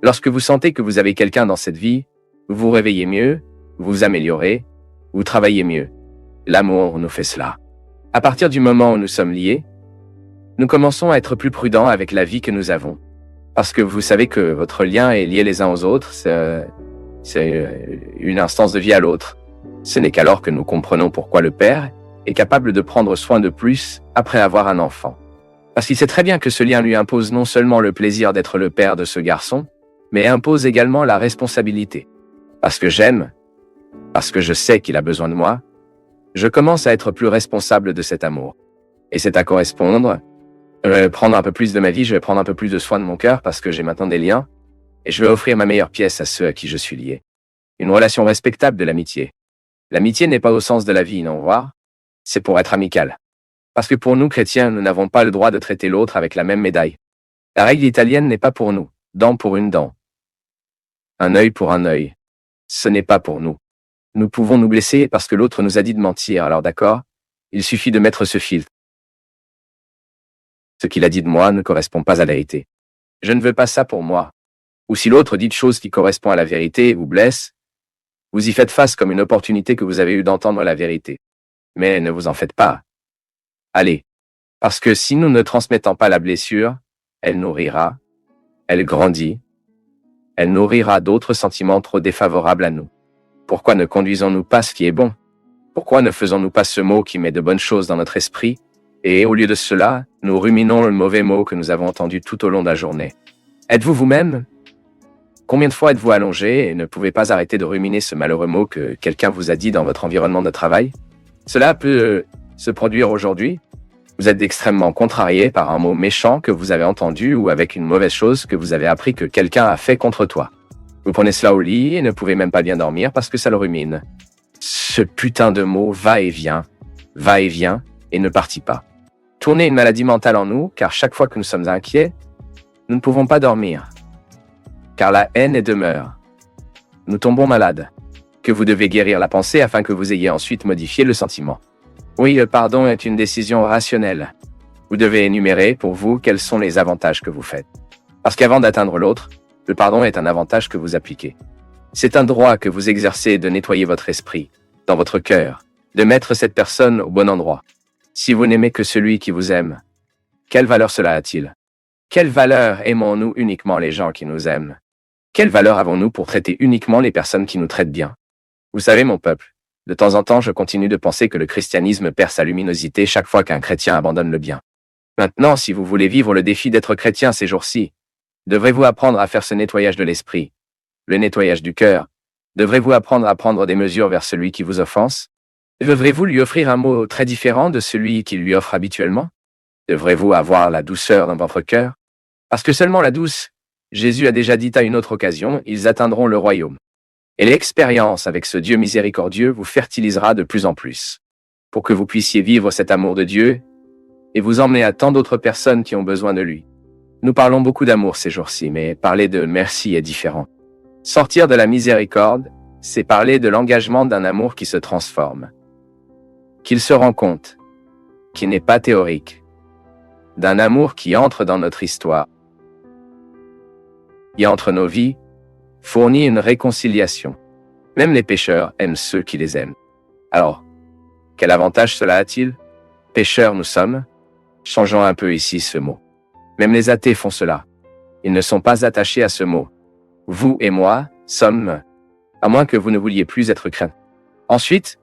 Lorsque vous sentez que vous avez quelqu'un dans cette vie, vous vous réveillez mieux, vous vous améliorez, vous travaillez mieux. L'amour nous fait cela. À partir du moment où nous sommes liés, nous commençons à être plus prudents avec la vie que nous avons. Parce que vous savez que votre lien est lié les uns aux autres, c'est une instance de vie à l'autre. Ce n'est qu'alors que nous comprenons pourquoi le père est capable de prendre soin de plus après avoir un enfant. Parce qu'il sait très bien que ce lien lui impose non seulement le plaisir d'être le père de ce garçon, mais impose également la responsabilité. Parce que j'aime, parce que je sais qu'il a besoin de moi, je commence à être plus responsable de cet amour. Et c'est à correspondre. Je vais prendre un peu plus de ma vie, je vais prendre un peu plus de soin de mon cœur parce que j'ai maintenant des liens, et je vais offrir ma meilleure pièce à ceux à qui je suis lié. Une relation respectable de l'amitié. L'amitié n'est pas au sens de la vie, non, voir. C'est pour être amical. Parce que pour nous, chrétiens, nous n'avons pas le droit de traiter l'autre avec la même médaille. La règle italienne n'est pas pour nous. Dent pour une dent. Un œil pour un œil. Ce n'est pas pour nous. Nous pouvons nous blesser parce que l'autre nous a dit de mentir, alors d'accord? Il suffit de mettre ce filtre. Ce qu'il a dit de moi ne correspond pas à la vérité. Je ne veux pas ça pour moi. Ou si l'autre dit de choses qui correspondent à la vérité et vous blesse, vous y faites face comme une opportunité que vous avez eue d'entendre la vérité. Mais ne vous en faites pas. Allez. Parce que si nous ne transmettons pas la blessure, elle nourrira, elle grandit, elle nourrira d'autres sentiments trop défavorables à nous. Pourquoi ne conduisons-nous pas ce qui est bon? Pourquoi ne faisons-nous pas ce mot qui met de bonnes choses dans notre esprit? Et au lieu de cela, nous ruminons le mauvais mot que nous avons entendu tout au long de la journée. Êtes-vous vous-même? Combien de fois êtes-vous allongé et ne pouvez pas arrêter de ruminer ce malheureux mot que quelqu'un vous a dit dans votre environnement de travail? Cela peut se produire aujourd'hui. Vous êtes extrêmement contrarié par un mot méchant que vous avez entendu ou avec une mauvaise chose que vous avez appris que quelqu'un a fait contre toi. Vous prenez cela au lit et ne pouvez même pas bien dormir parce que ça le rumine. Ce putain de mot va et vient et ne partit pas. Tournez une maladie mentale en nous, car chaque fois que nous sommes inquiets, nous ne pouvons pas dormir. Car la haine est demeure. Nous tombons malades. Que vous devez guérir la pensée afin que vous ayez ensuite modifié le sentiment. Oui, le pardon est une décision rationnelle. Vous devez énumérer pour vous quels sont les avantages que vous faites. Parce qu'avant d'atteindre l'autre, le pardon est un avantage que vous appliquez. C'est un droit que vous exercez de nettoyer votre esprit, dans votre cœur, de mettre cette personne au bon endroit. Si vous n'aimez que celui qui vous aime, quelle valeur cela a-t-il? Quelle valeur aimons-nous uniquement les gens qui nous aiment? Quelle valeur avons-nous pour traiter uniquement les personnes qui nous traitent bien? Vous savez, mon peuple, de temps en temps, je continue de penser que le christianisme perd sa luminosité chaque fois qu'un chrétien abandonne le bien. Maintenant, si vous voulez vivre le défi d'être chrétien ces jours-ci, devrez-vous apprendre à faire ce nettoyage de l'esprit, le nettoyage du cœur? Devrez-vous apprendre à prendre des mesures vers celui qui vous offense? Devrez-vous lui offrir un mot très différent de celui qu'il lui offre habituellement? Devrez-vous avoir la douceur dans votre cœur? Parce que seulement la douce, Jésus a déjà dit à une autre occasion, ils atteindront le royaume. Et l'expérience avec ce Dieu miséricordieux vous fertilisera de plus en plus, pour que vous puissiez vivre cet amour de Dieu et vous emmener à tant d'autres personnes qui ont besoin de lui. Nous parlons beaucoup d'amour ces jours-ci, mais parler de merci est différent. Sortir de la miséricorde, c'est parler de l'engagement d'un amour qui se transforme, qu'il se rend compte, qui n'est pas théorique, d'un amour qui entre dans notre histoire, qui entre nos vies, fournit une réconciliation. Même les pécheurs aiment ceux qui les aiment. Alors, quel avantage cela a-t-il? Pécheurs nous sommes. Changeons un peu ici ce mot. Même les athées font cela. Ils ne sont pas attachés à ce mot. Vous et moi sommes, à moins que vous ne vouliez plus être craints. Ensuite,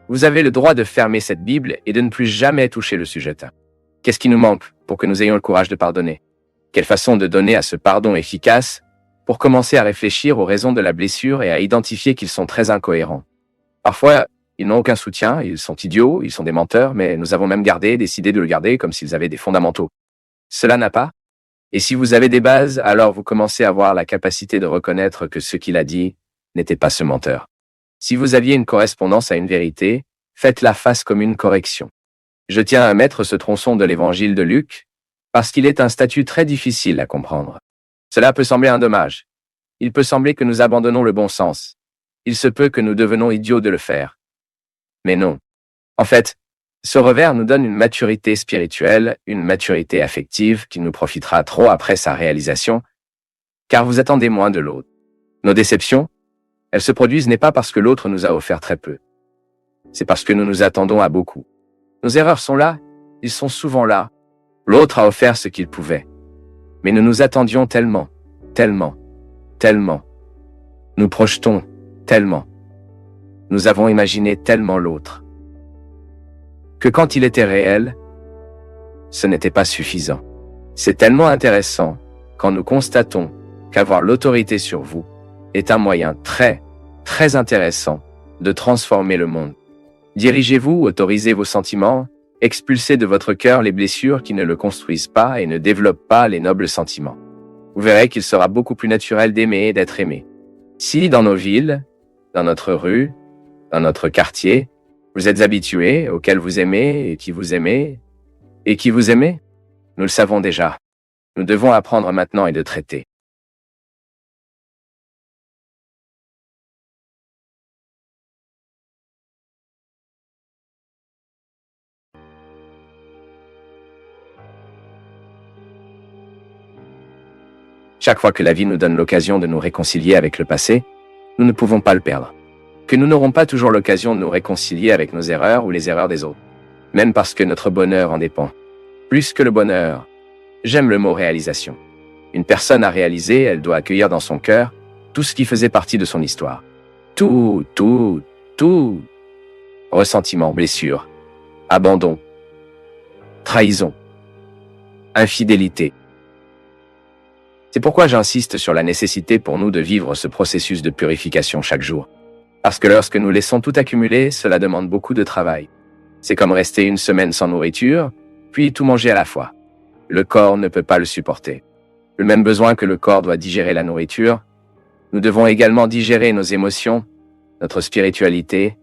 vous avez le droit de fermer cette Bible et de ne plus jamais toucher le sujet. Qu'est-ce qui nous manque pour que nous ayons le courage de pardonner? Quelle façon de donner à ce pardon efficace pour commencer à réfléchir aux raisons de la blessure et à identifier qu'ils sont très incohérents. Parfois, ils n'ont aucun soutien, ils sont idiots, ils sont des menteurs, mais nous avons même décidé de le garder comme s'ils avaient des fondamentaux. Cela n'a pas. Et si vous avez des bases, alors vous commencez à avoir la capacité de reconnaître que ce qu'il a dit n'était pas ce menteur. Si vous aviez une correspondance à une vérité, faites-la face comme une correction. Je tiens à mettre ce tronçon de l'évangile de Luc, parce qu'il est un statut très difficile à comprendre. Cela peut sembler un dommage. Il peut sembler que nous abandonnons le bon sens. Il se peut que nous devenons idiots de le faire. Mais non. En fait, ce revers nous donne une maturité spirituelle, une maturité affective qui nous profitera trop après sa réalisation, car vous attendez moins de l'autre. Nos déceptions, elles se produisent n'est pas parce que l'autre nous a offert très peu. C'est parce que nous nous attendons à beaucoup. Nos erreurs sont là, ils sont souvent là. L'autre a offert ce qu'il pouvait. Mais nous nous attendions tellement, tellement, tellement. Nous projetons tellement. Nous avons imaginé tellement l'autre. Que quand il était réel, ce n'était pas suffisant. C'est tellement intéressant quand nous constatons qu'avoir l'autorité sur vous est un moyen très, très intéressant de transformer le monde. Dirigez-vous, autorisez vos sentiments, expulsez de votre cœur les blessures qui ne le construisent pas et ne développent pas les nobles sentiments. Vous verrez qu'il sera beaucoup plus naturel d'aimer et d'être aimé. Si dans nos villes, dans notre rue, dans notre quartier, vous êtes habitués, auxquels vous aimez, et qui vous aimez, nous le savons déjà. Nous devons apprendre maintenant et de traiter. Chaque fois que la vie nous donne l'occasion de nous réconcilier avec le passé, nous ne pouvons pas le perdre. Que nous n'aurons pas toujours l'occasion de nous réconcilier avec nos erreurs ou les erreurs des autres. Même parce que notre bonheur en dépend. Plus que le bonheur, j'aime le mot réalisation. Une personne a réalisé, elle doit accueillir dans son cœur tout ce qui faisait partie de son histoire. Tout. Ressentiment, blessure, abandon, trahison, infidélité. C'est pourquoi j'insiste sur la nécessité pour nous de vivre ce processus de purification chaque jour. Parce que lorsque nous laissons tout accumuler, cela demande beaucoup de travail. C'est comme rester une semaine sans nourriture, puis tout manger à la fois. Le corps ne peut pas le supporter. Le même besoin que le corps doit digérer la nourriture, nous devons également digérer nos émotions, notre spiritualité,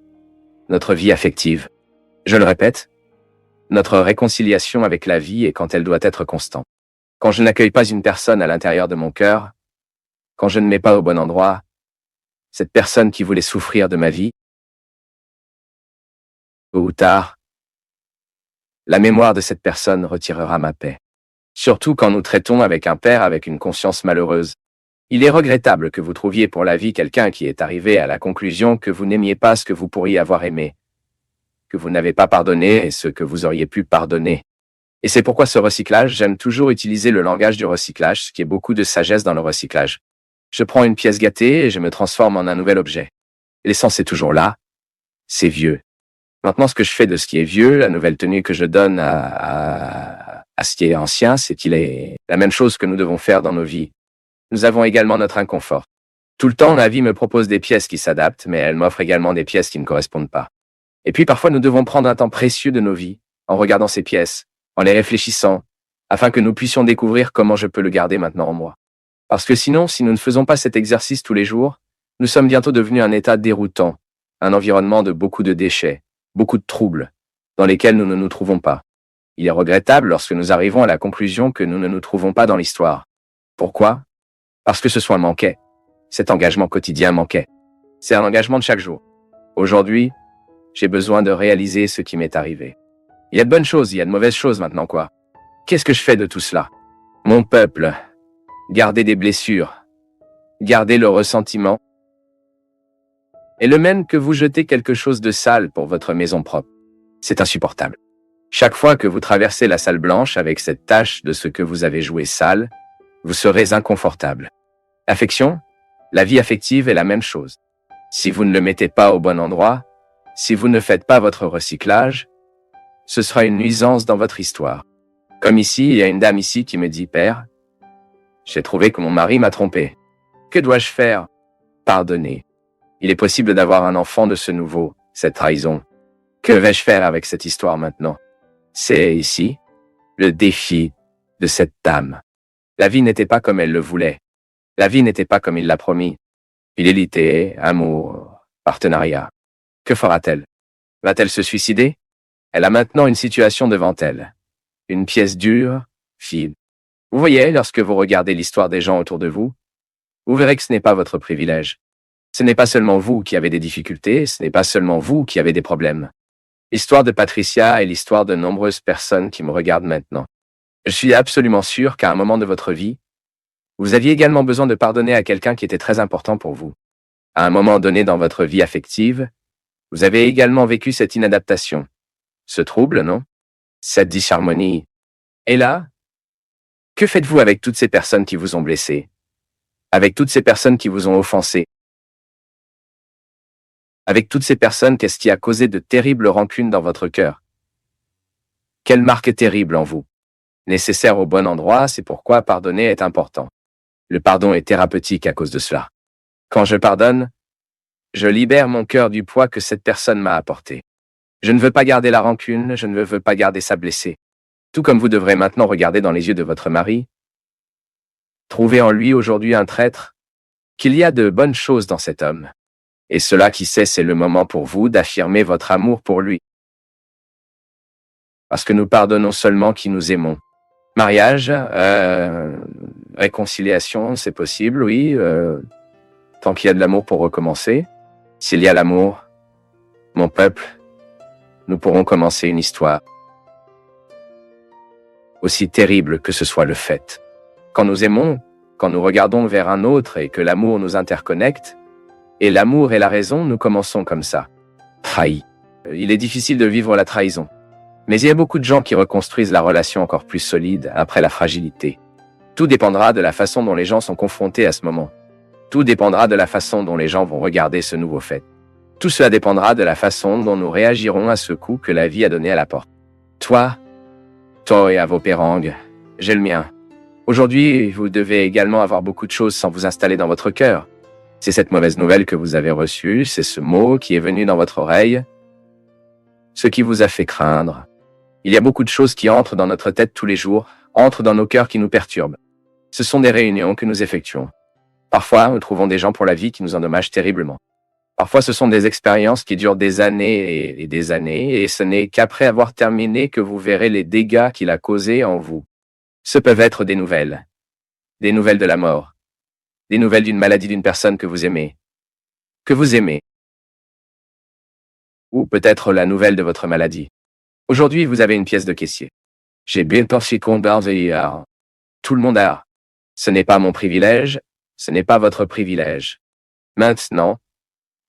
notre vie affective. Je le répète, notre réconciliation avec la vie est quand elle doit être constante. Quand je n'accueille pas une personne à l'intérieur de mon cœur, quand je ne mets pas au bon endroit, cette personne qui voulait souffrir de ma vie, tôt ou tard, la mémoire de cette personne retirera ma paix. Surtout quand nous traitons avec un père avec une conscience malheureuse. Il est regrettable que vous trouviez pour la vie quelqu'un qui est arrivé à la conclusion que vous n'aimiez pas ce que vous pourriez avoir aimé, que vous n'avez pas pardonné et ce que vous auriez pu pardonner. Et c'est pourquoi ce recyclage, j'aime toujours utiliser le langage du recyclage, ce qui est beaucoup de sagesse dans le recyclage. Je prends une pièce gâtée et je me transforme en un nouvel objet. L'essence est toujours là, c'est vieux. Maintenant, ce que je fais de ce qui est vieux, la nouvelle tenue que je donne à ce qui est ancien, c'est qu'il est la même chose que nous devons faire dans nos vies. Nous avons également notre inconfort. Tout le temps, la vie me propose des pièces qui s'adaptent, mais elle m'offre également des pièces qui ne correspondent pas. Et puis parfois, nous devons prendre un temps précieux de nos vies, en regardant ces pièces, en les réfléchissant, afin que nous puissions découvrir comment je peux le garder maintenant en moi. Parce que sinon, si nous ne faisons pas cet exercice tous les jours, nous sommes bientôt devenus un état déroutant, un environnement de beaucoup de déchets, beaucoup de troubles, dans lesquels nous ne nous trouvons pas. Il est regrettable lorsque nous arrivons à la conclusion que nous ne nous trouvons pas dans l'histoire. Pourquoi ? Parce que ce soin manquait. Cet engagement quotidien manquait. C'est un engagement de chaque jour. Aujourd'hui, j'ai besoin de réaliser ce qui m'est arrivé. Il y a de bonnes choses, il y a de mauvaises choses maintenant, quoi. Qu'est-ce que je fais de tout cela ? Mon peuple, gardez des blessures, gardez le ressentiment, et le même que vous jetez quelque chose de sale pour votre maison propre. C'est insupportable. Chaque fois que vous traversez la salle blanche avec cette tache de ce que vous avez joué sale, vous serez inconfortable. Affection, la vie affective est la même chose. Si vous ne le mettez pas au bon endroit, si vous ne faites pas votre recyclage, ce sera une nuisance dans votre histoire. Comme ici, il y a une dame ici qui me dit « Père, j'ai trouvé que mon mari m'a trompé. Que dois-je faire ? Pardonner. Il est possible d'avoir un enfant de ce nouveau, cette trahison. Que vais-je faire avec cette histoire maintenant ? C'est ici le défi de cette dame. La vie n'était pas comme elle le voulait. La vie n'était pas comme il l'a promis. Fidélité, amour, partenariat. Que fera-t-elle ? Va-t-elle se suicider ? Elle a maintenant une situation devant elle. Une pièce dure, fine. Vous voyez, lorsque vous regardez l'histoire des gens autour de vous, vous verrez que ce n'est pas votre privilège. Ce n'est pas seulement vous qui avez des difficultés, ce n'est pas seulement vous qui avez des problèmes. L'histoire de Patricia est l'histoire de nombreuses personnes qui me regardent maintenant. Je suis absolument sûr qu'à un moment de votre vie, vous aviez également besoin de pardonner à quelqu'un qui était très important pour vous. À un moment donné dans votre vie affective, vous avez également vécu cette inadaptation. Ce trouble, non ? Cette disharmonie. Et là, que faites-vous avec toutes ces personnes qui vous ont blessé ? Avec toutes ces personnes qui vous ont offensé ? Avec toutes ces personnes, qu'est-ce qui a causé de terribles rancunes dans votre cœur ? Quelle marque terrible en vous ? Nécessaire au bon endroit, c'est pourquoi pardonner est important. Le pardon est thérapeutique à cause de cela. Quand je pardonne, je libère mon cœur du poids que cette personne m'a apporté. Je ne veux pas garder la rancune, je ne veux pas garder sa blessée. Tout comme vous devrez maintenant regarder dans les yeux de votre mari, trouver en lui aujourd'hui un traître, qu'il y a de bonnes choses dans cet homme. Et cela, qui sait, c'est le moment pour vous d'affirmer votre amour pour lui. Parce que nous pardonnons seulement qui nous aimons. Mariage, réconciliation, c'est possible, oui. Tant qu'il y a de l'amour pour recommencer. S'il y a l'amour, mon peuple, nous pourrons commencer une histoire. Aussi terrible que ce soit le fait. Quand nous aimons, quand nous regardons vers un autre et que l'amour nous interconnecte, et l'amour est la raison, nous commençons comme ça. Trahi. Il est difficile de vivre la trahison. Mais il y a beaucoup de gens qui reconstruisent la relation encore plus solide après la fragilité. Tout dépendra de la façon dont les gens sont confrontés à ce moment. Tout dépendra de la façon dont les gens vont regarder ce nouveau fait. Tout cela dépendra de la façon dont nous réagirons à ce coup que la vie a donné à la porte. Toi et à vos pérangues, j'ai le mien. Aujourd'hui, vous devez également avoir beaucoup de choses sans vous installer dans votre cœur. C'est cette mauvaise nouvelle que vous avez reçue, c'est ce mot qui est venu dans votre oreille, ce qui vous a fait craindre. Il y a beaucoup de choses qui entrent dans notre tête tous les jours, entrent dans nos cœurs qui nous perturbent. Ce sont des réunions que nous effectuons. Parfois, nous trouvons des gens pour la vie qui nous endommagent terriblement. Parfois, ce sont des expériences qui durent des années et des années, et ce n'est qu'après avoir terminé que vous verrez les dégâts qu'il a causés en vous. Ce peuvent être des nouvelles de la mort, des nouvelles d'une maladie d'une personne que vous aimez, ou peut-être la nouvelle de votre maladie. Aujourd'hui, vous avez une pièce de caissier. J'ai bien pensé qu'on hier. Tout le monde a. Ce n'est pas mon privilège, ce n'est pas votre privilège. Maintenant,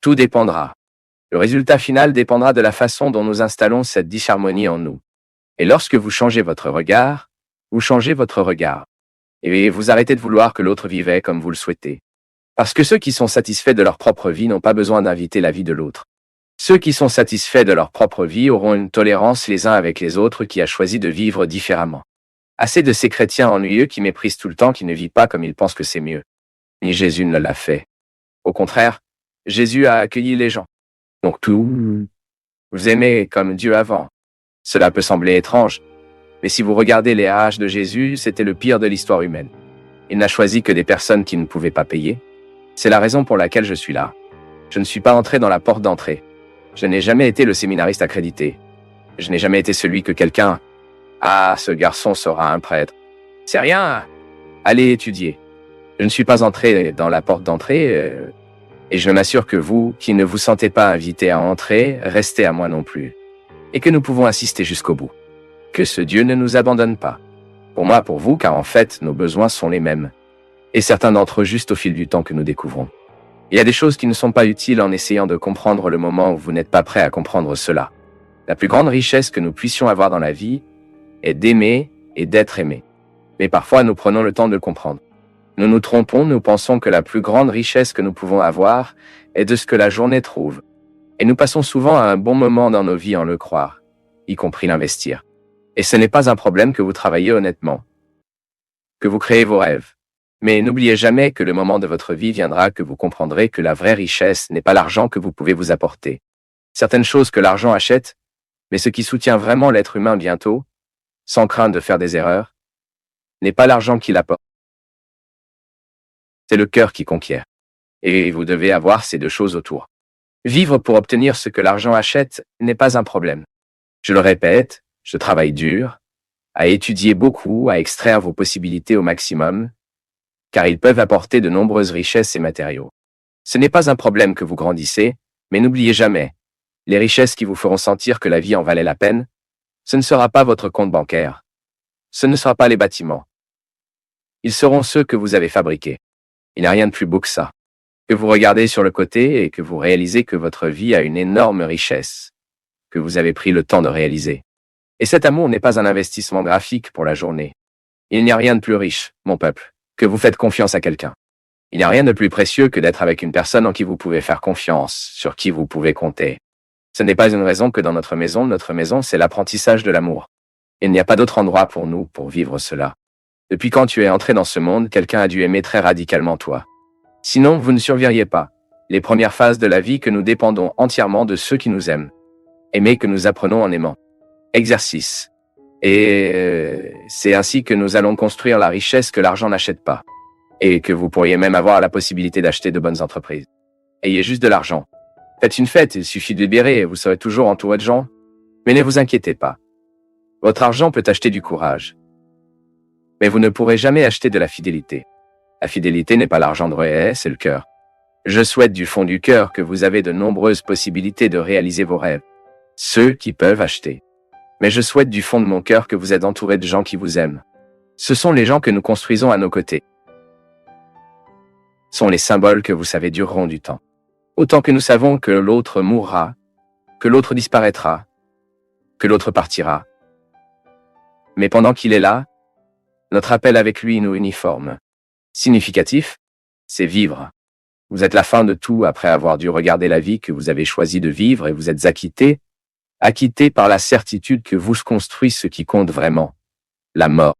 tout dépendra. Le résultat final dépendra de la façon dont nous installons cette disharmonie en nous. Et lorsque vous changez votre regard, vous changez votre regard. Et vous arrêtez de vouloir que l'autre vivait comme vous le souhaitez. Parce que ceux qui sont satisfaits de leur propre vie n'ont pas besoin d'inviter la vie de l'autre. Ceux qui sont satisfaits de leur propre vie auront une tolérance les uns avec les autres qui a choisi de vivre différemment. Assez de ces chrétiens ennuyeux qui méprisent tout le temps, qui ne vivent pas comme ils pensent que c'est mieux. Ni Jésus ne l'a fait. Au contraire, Jésus a accueilli les gens. Donc tout, vous aimez comme Dieu avant. Cela peut sembler étrange, mais si vous regardez les âges de Jésus, c'était le pire de l'histoire humaine. Il n'a choisi que des personnes qui ne pouvaient pas payer. C'est la raison pour laquelle je suis là. Je ne suis pas entré dans la porte d'entrée. Je n'ai jamais été le séminariste accrédité. Je n'ai jamais été celui que quelqu'un... Ah, ce garçon sera un prêtre. C'est rien. Allez étudier. Je ne suis pas entré dans la porte d'entrée, et je m'assure que vous, qui ne vous sentez pas invité à entrer, restez à moi non plus. Et que nous pouvons assister jusqu'au bout. Que ce Dieu ne nous abandonne pas. Pour moi, pour vous, car en fait, nos besoins sont les mêmes. Et certains d'entre eux juste au fil du temps que nous découvrons. Il y a des choses qui ne sont pas utiles en essayant de comprendre le moment où vous n'êtes pas prêt à comprendre cela. La plus grande richesse que nous puissions avoir dans la vie est d'aimer et d'être aimé. Mais parfois, nous prenons le temps de le comprendre. Nous nous trompons, nous pensons que la plus grande richesse que nous pouvons avoir est de ce que la journée trouve. Et nous passons souvent à un bon moment dans nos vies en le croire, y compris l'investir. Et ce n'est pas un problème que vous travaillez honnêtement, que vous créez vos rêves. Mais n'oubliez jamais que le moment de votre vie viendra que vous comprendrez que la vraie richesse n'est pas l'argent que vous pouvez vous apporter. Certaines choses que l'argent achète, mais ce qui soutient vraiment l'être humain bientôt, sans crainte de faire des erreurs, n'est pas l'argent qui l'apporte. C'est le cœur qui conquiert. Et vous devez avoir ces deux choses autour. Vivre pour obtenir ce que l'argent achète n'est pas un problème. Je le répète, je travaille dur, à étudier beaucoup, à extraire vos possibilités au maximum, car ils peuvent apporter de nombreuses richesses et matériaux. Ce n'est pas un problème que vous grandissez, mais n'oubliez jamais, les richesses qui vous feront sentir que la vie en valait la peine, ce ne sera pas votre compte bancaire. Ce ne sera pas les bâtiments. Ils seront ceux que vous avez fabriqués. Il n'y a rien de plus beau que ça. Que vous regardez sur le côté et que vous réalisez que votre vie a une énorme richesse, que vous avez pris le temps de réaliser. Et cet amour n'est pas un investissement graphique pour la journée. Il n'y a rien de plus riche, mon peuple, que vous faites confiance à quelqu'un. Il n'y a rien de plus précieux que d'être avec une personne en qui vous pouvez faire confiance, sur qui vous pouvez compter. Ce n'est pas une raison que dans notre maison, c'est l'apprentissage de l'amour. Il n'y a pas d'autre endroit pour nous pour vivre cela. Depuis quand tu es entré dans ce monde, quelqu'un a dû aimer très radicalement toi. Sinon, vous ne survivriez pas. Les premières phases de la vie que nous dépendons entièrement de ceux qui nous aiment. Aimer que nous apprenons en aimant. Exercice. Et c'est ainsi que nous allons construire la richesse que l'argent n'achète pas. Et que vous pourriez même avoir la possibilité d'acheter de bonnes entreprises. Ayez juste de l'argent. Faites une fête, il suffit de libérer et vous serez toujours entouré de gens. Mais ne vous inquiétez pas. Votre argent peut acheter du courage. Mais vous ne pourrez jamais acheter de la fidélité. La fidélité n'est pas l'argent de vrai, c'est le cœur. Je souhaite du fond du cœur que vous avez de nombreuses possibilités de réaliser vos rêves. Ceux qui peuvent acheter. Mais je souhaite du fond de mon cœur que vous êtes entouré de gens qui vous aiment. Ce sont les gens que nous construisons à nos côtés. Ce sont les symboles que vous savez dureront du temps. Autant que nous savons que l'autre mourra, que l'autre disparaîtra, que l'autre partira. Mais pendant qu'il est là, Notre appel avec lui nous uniforme. Significatif, c'est vivre. Vous êtes la fin de tout après avoir dû regarder la vie que vous avez choisi de vivre et vous êtes acquitté par la certitude que vous construisez ce qui compte vraiment, la mort.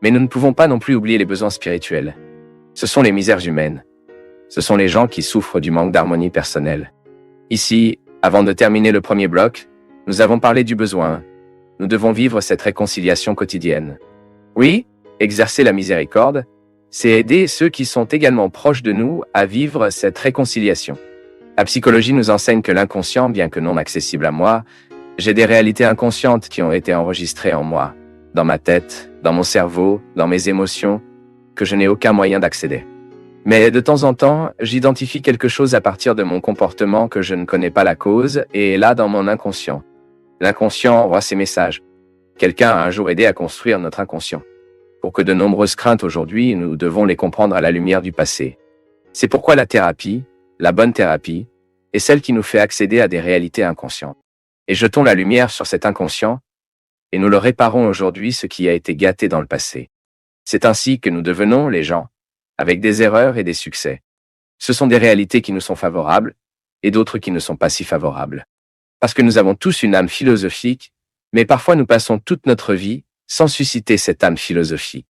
Mais nous ne pouvons pas non plus oublier les besoins spirituels. Ce sont les misères humaines. Ce sont les gens qui souffrent du manque d'harmonie personnelle. Ici, avant de terminer le premier bloc, nous avons parlé du besoin. Nous devons vivre cette réconciliation quotidienne. Oui, exercer la miséricorde, c'est aider ceux qui sont également proches de nous à vivre cette réconciliation. La psychologie nous enseigne que l'inconscient, bien que non accessible à moi, j'ai des réalités inconscientes qui ont été enregistrées en moi, dans ma tête, dans mon cerveau, dans mes émotions, que je n'ai aucun moyen d'accéder. Mais de temps en temps, j'identifie quelque chose à partir de mon comportement que je ne connais pas la cause, et là dans mon inconscient. L'inconscient envoie ses messages. Quelqu'un a un jour aidé à construire notre inconscient. Pour que de nombreuses craintes aujourd'hui, nous devons les comprendre à la lumière du passé. C'est pourquoi la thérapie, la bonne thérapie, est celle qui nous fait accéder à des réalités inconscientes. Et jetons la lumière sur cet inconscient, et nous le réparons aujourd'hui ce qui a été gâté dans le passé. C'est ainsi que nous devenons les gens, avec des erreurs et des succès. Ce sont des réalités qui nous sont favorables, et d'autres qui ne sont pas si favorables. Parce que nous avons tous une âme philosophique, mais parfois nous passons toute notre vie sans susciter cette âme philosophique.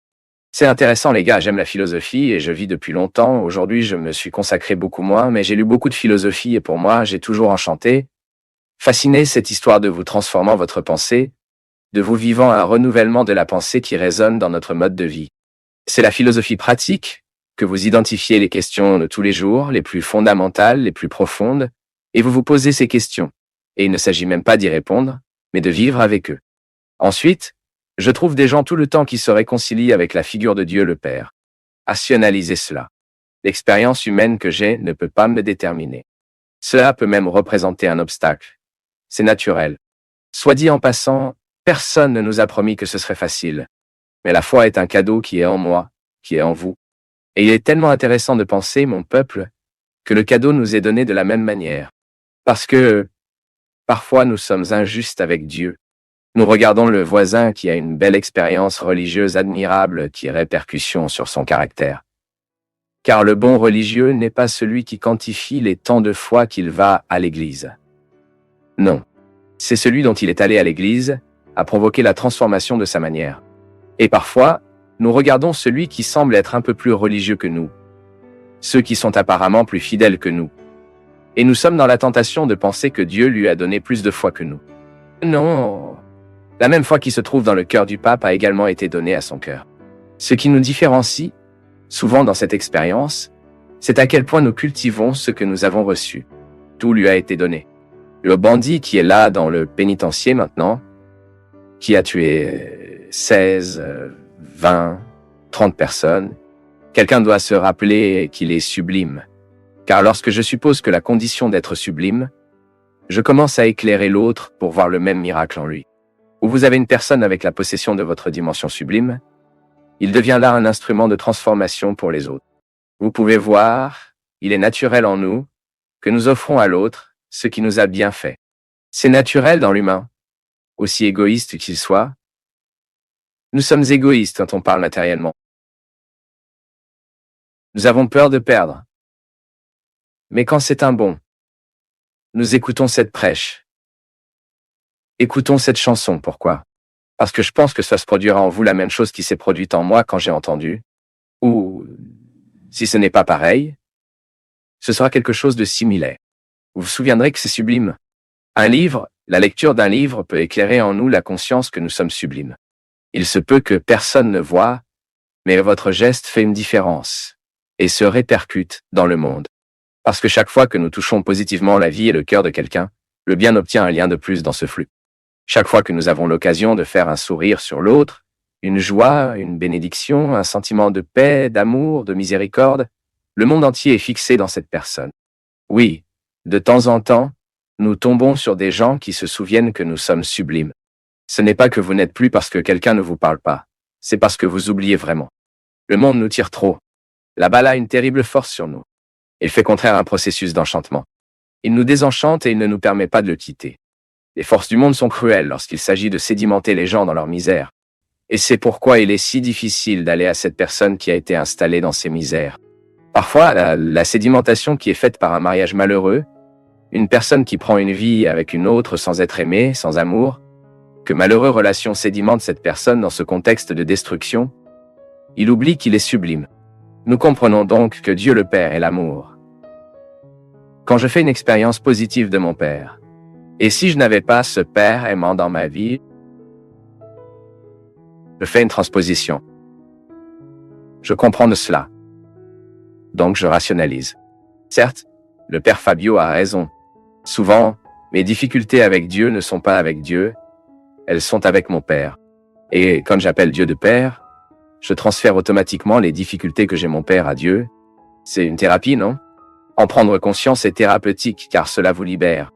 C'est intéressant les gars, j'aime la philosophie et je vis depuis longtemps. Aujourd'hui, je me suis consacré beaucoup moins, mais j'ai lu beaucoup de philosophie et pour moi, j'ai toujours enchanté, fasciné cette histoire de vous transformant votre pensée, de vous vivant un renouvellement de la pensée qui résonne dans notre mode de vie. C'est la philosophie pratique, que vous identifiez les questions de tous les jours, les plus fondamentales, les plus profondes, et vous vous posez ces questions. Et il ne s'agit même pas d'y répondre, mais de vivre avec eux. Ensuite, je trouve des gens tout le temps qui se réconcilient avec la figure de Dieu le Père. Rationalisez cela. L'expérience humaine que j'ai ne peut pas me déterminer. Cela peut même représenter un obstacle. C'est naturel. Soit dit en passant, personne ne nous a promis que ce serait facile. Mais la foi est un cadeau qui est en moi, qui est en vous. Et il est tellement intéressant de penser, mon peuple, que le cadeau nous est donné de la même manière. Parce que, parfois nous sommes injustes avec Dieu. Nous regardons le voisin qui a une belle expérience religieuse admirable qui répercussion sur son caractère. Car le bon religieux n'est pas celui qui quantifie les temps de fois qu'il va à l'église. Non. C'est celui dont il est allé à l'église, a provoqué la transformation de sa manière. Et parfois, nous regardons celui qui semble être un peu plus religieux que nous. Ceux qui sont apparemment plus fidèles que nous. Et nous sommes dans la tentation de penser que Dieu lui a donné plus de foi que nous. Non. La même foi qui se trouve dans le cœur du pape a également été donnée à son cœur. Ce qui nous différencie, souvent dans cette expérience, c'est à quel point nous cultivons ce que nous avons reçu. Tout lui a été donné. Le bandit qui est là dans le pénitencier maintenant, qui a tué 16, 20, 30 personnes, quelqu'un doit se rappeler qu'il est sublime. Car lorsque je suppose que la condition d'être sublime, je commence à éclairer l'autre pour voir le même miracle en lui. Où vous avez une personne avec la possession de votre dimension sublime, il devient là un instrument de transformation pour les autres. Vous pouvez voir, il est naturel en nous, que nous offrons à l'autre ce qui nous a bien fait. C'est naturel dans l'humain, aussi égoïste qu'il soit. Nous sommes égoïstes quand on parle matériellement. Nous avons peur de perdre. Mais quand c'est un bon, nous écoutons cette prêche. Écoutons cette chanson, pourquoi? Parce que je pense que ça se produira en vous la même chose qui s'est produite en moi quand j'ai entendu. Ou, si ce n'est pas pareil, ce sera quelque chose de similaire. Vous vous souviendrez que c'est sublime. Un livre, la lecture d'un livre peut éclairer en nous la conscience que nous sommes sublimes. Il se peut que personne ne voie, mais votre geste fait une différence et se répercute dans le monde. Parce que chaque fois que nous touchons positivement la vie et le cœur de quelqu'un, le bien obtient un lien de plus dans ce flux. Chaque fois que nous avons l'occasion de faire un sourire sur l'autre, une joie, une bénédiction, un sentiment de paix, d'amour, de miséricorde, le monde entier est fixé dans cette personne. Oui, de temps en temps, nous tombons sur des gens qui se souviennent que nous sommes sublimes. Ce n'est pas que vous n'êtes plus parce que quelqu'un ne vous parle pas, c'est parce que vous oubliez vraiment. Le monde nous tire trop. La balle a une terrible force sur nous. Il fait contraire à un processus d'enchantement. Il nous désenchante et il ne nous permet pas de le quitter. Les forces du monde sont cruelles lorsqu'il s'agit de sédimenter les gens dans leur misère. Et c'est pourquoi il est si difficile d'aller à cette personne qui a été installée dans ses misères. Parfois, la sédimentation qui est faite par un mariage malheureux, une personne qui prend une vie avec une autre sans être aimée, sans amour, que malheureux relation sédimente cette personne dans ce contexte de destruction, il oublie qu'il est sublime. Nous comprenons donc que Dieu le Père est l'amour. Quand je fais une expérience positive de mon Père, et si je n'avais pas ce Père aimant dans ma vie, je fais une transposition. Je comprends de cela. Donc je rationalise. Certes, le Père Fabio a raison. Souvent, mes difficultés avec Dieu ne sont pas avec Dieu, elles sont avec mon Père. Et quand j'appelle Dieu de Père, je transfère automatiquement les difficultés que j'ai mon Père à Dieu. C'est une thérapie, non? En prendre conscience est thérapeutique car cela vous libère.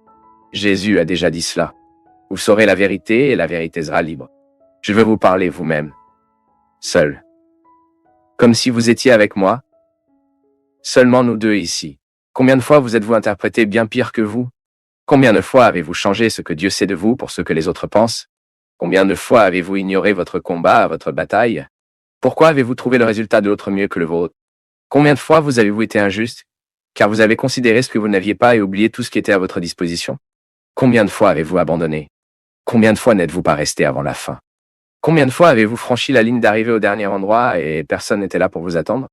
Jésus a déjà dit cela. Vous saurez la vérité et la vérité sera libre. Je veux vous parler vous-même. Seul. Comme si vous étiez avec moi. Seulement nous deux ici. Combien de fois vous êtes-vous interprété bien pire que vous? Combien de fois avez-vous changé ce que Dieu sait de vous pour ce que les autres pensent? Combien de fois avez-vous ignoré votre combat, votre bataille? Pourquoi avez-vous trouvé le résultat de l'autre mieux que le vôtre? Combien de fois vous avez-vous été injuste, car vous avez considéré ce que vous n'aviez pas et oublié tout ce qui était à votre disposition? Combien de fois avez-vous abandonné? Combien de fois n'êtes-vous pas resté avant la fin? Combien de fois avez-vous franchi la ligne d'arrivée au dernier endroit et personne n'était là pour vous attendre?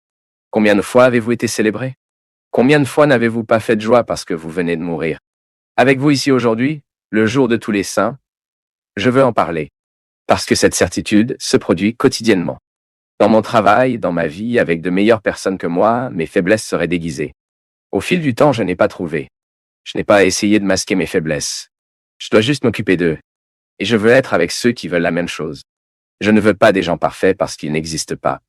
Combien de fois avez-vous été célébré? Combien de fois n'avez-vous pas fait de joie parce que vous venez de mourir? Avec vous ici aujourd'hui, le jour de tous les saints, je veux en parler, parce que cette certitude se produit quotidiennement. Dans mon travail, dans ma vie, avec de meilleures personnes que moi, mes faiblesses seraient déguisées. Au fil du temps, je n'ai pas trouvé. Je n'ai pas essayé de masquer mes faiblesses. Je dois juste m'occuper d'eux. Et je veux être avec ceux qui veulent la même chose. Je ne veux pas des gens parfaits parce qu'ils n'existent pas.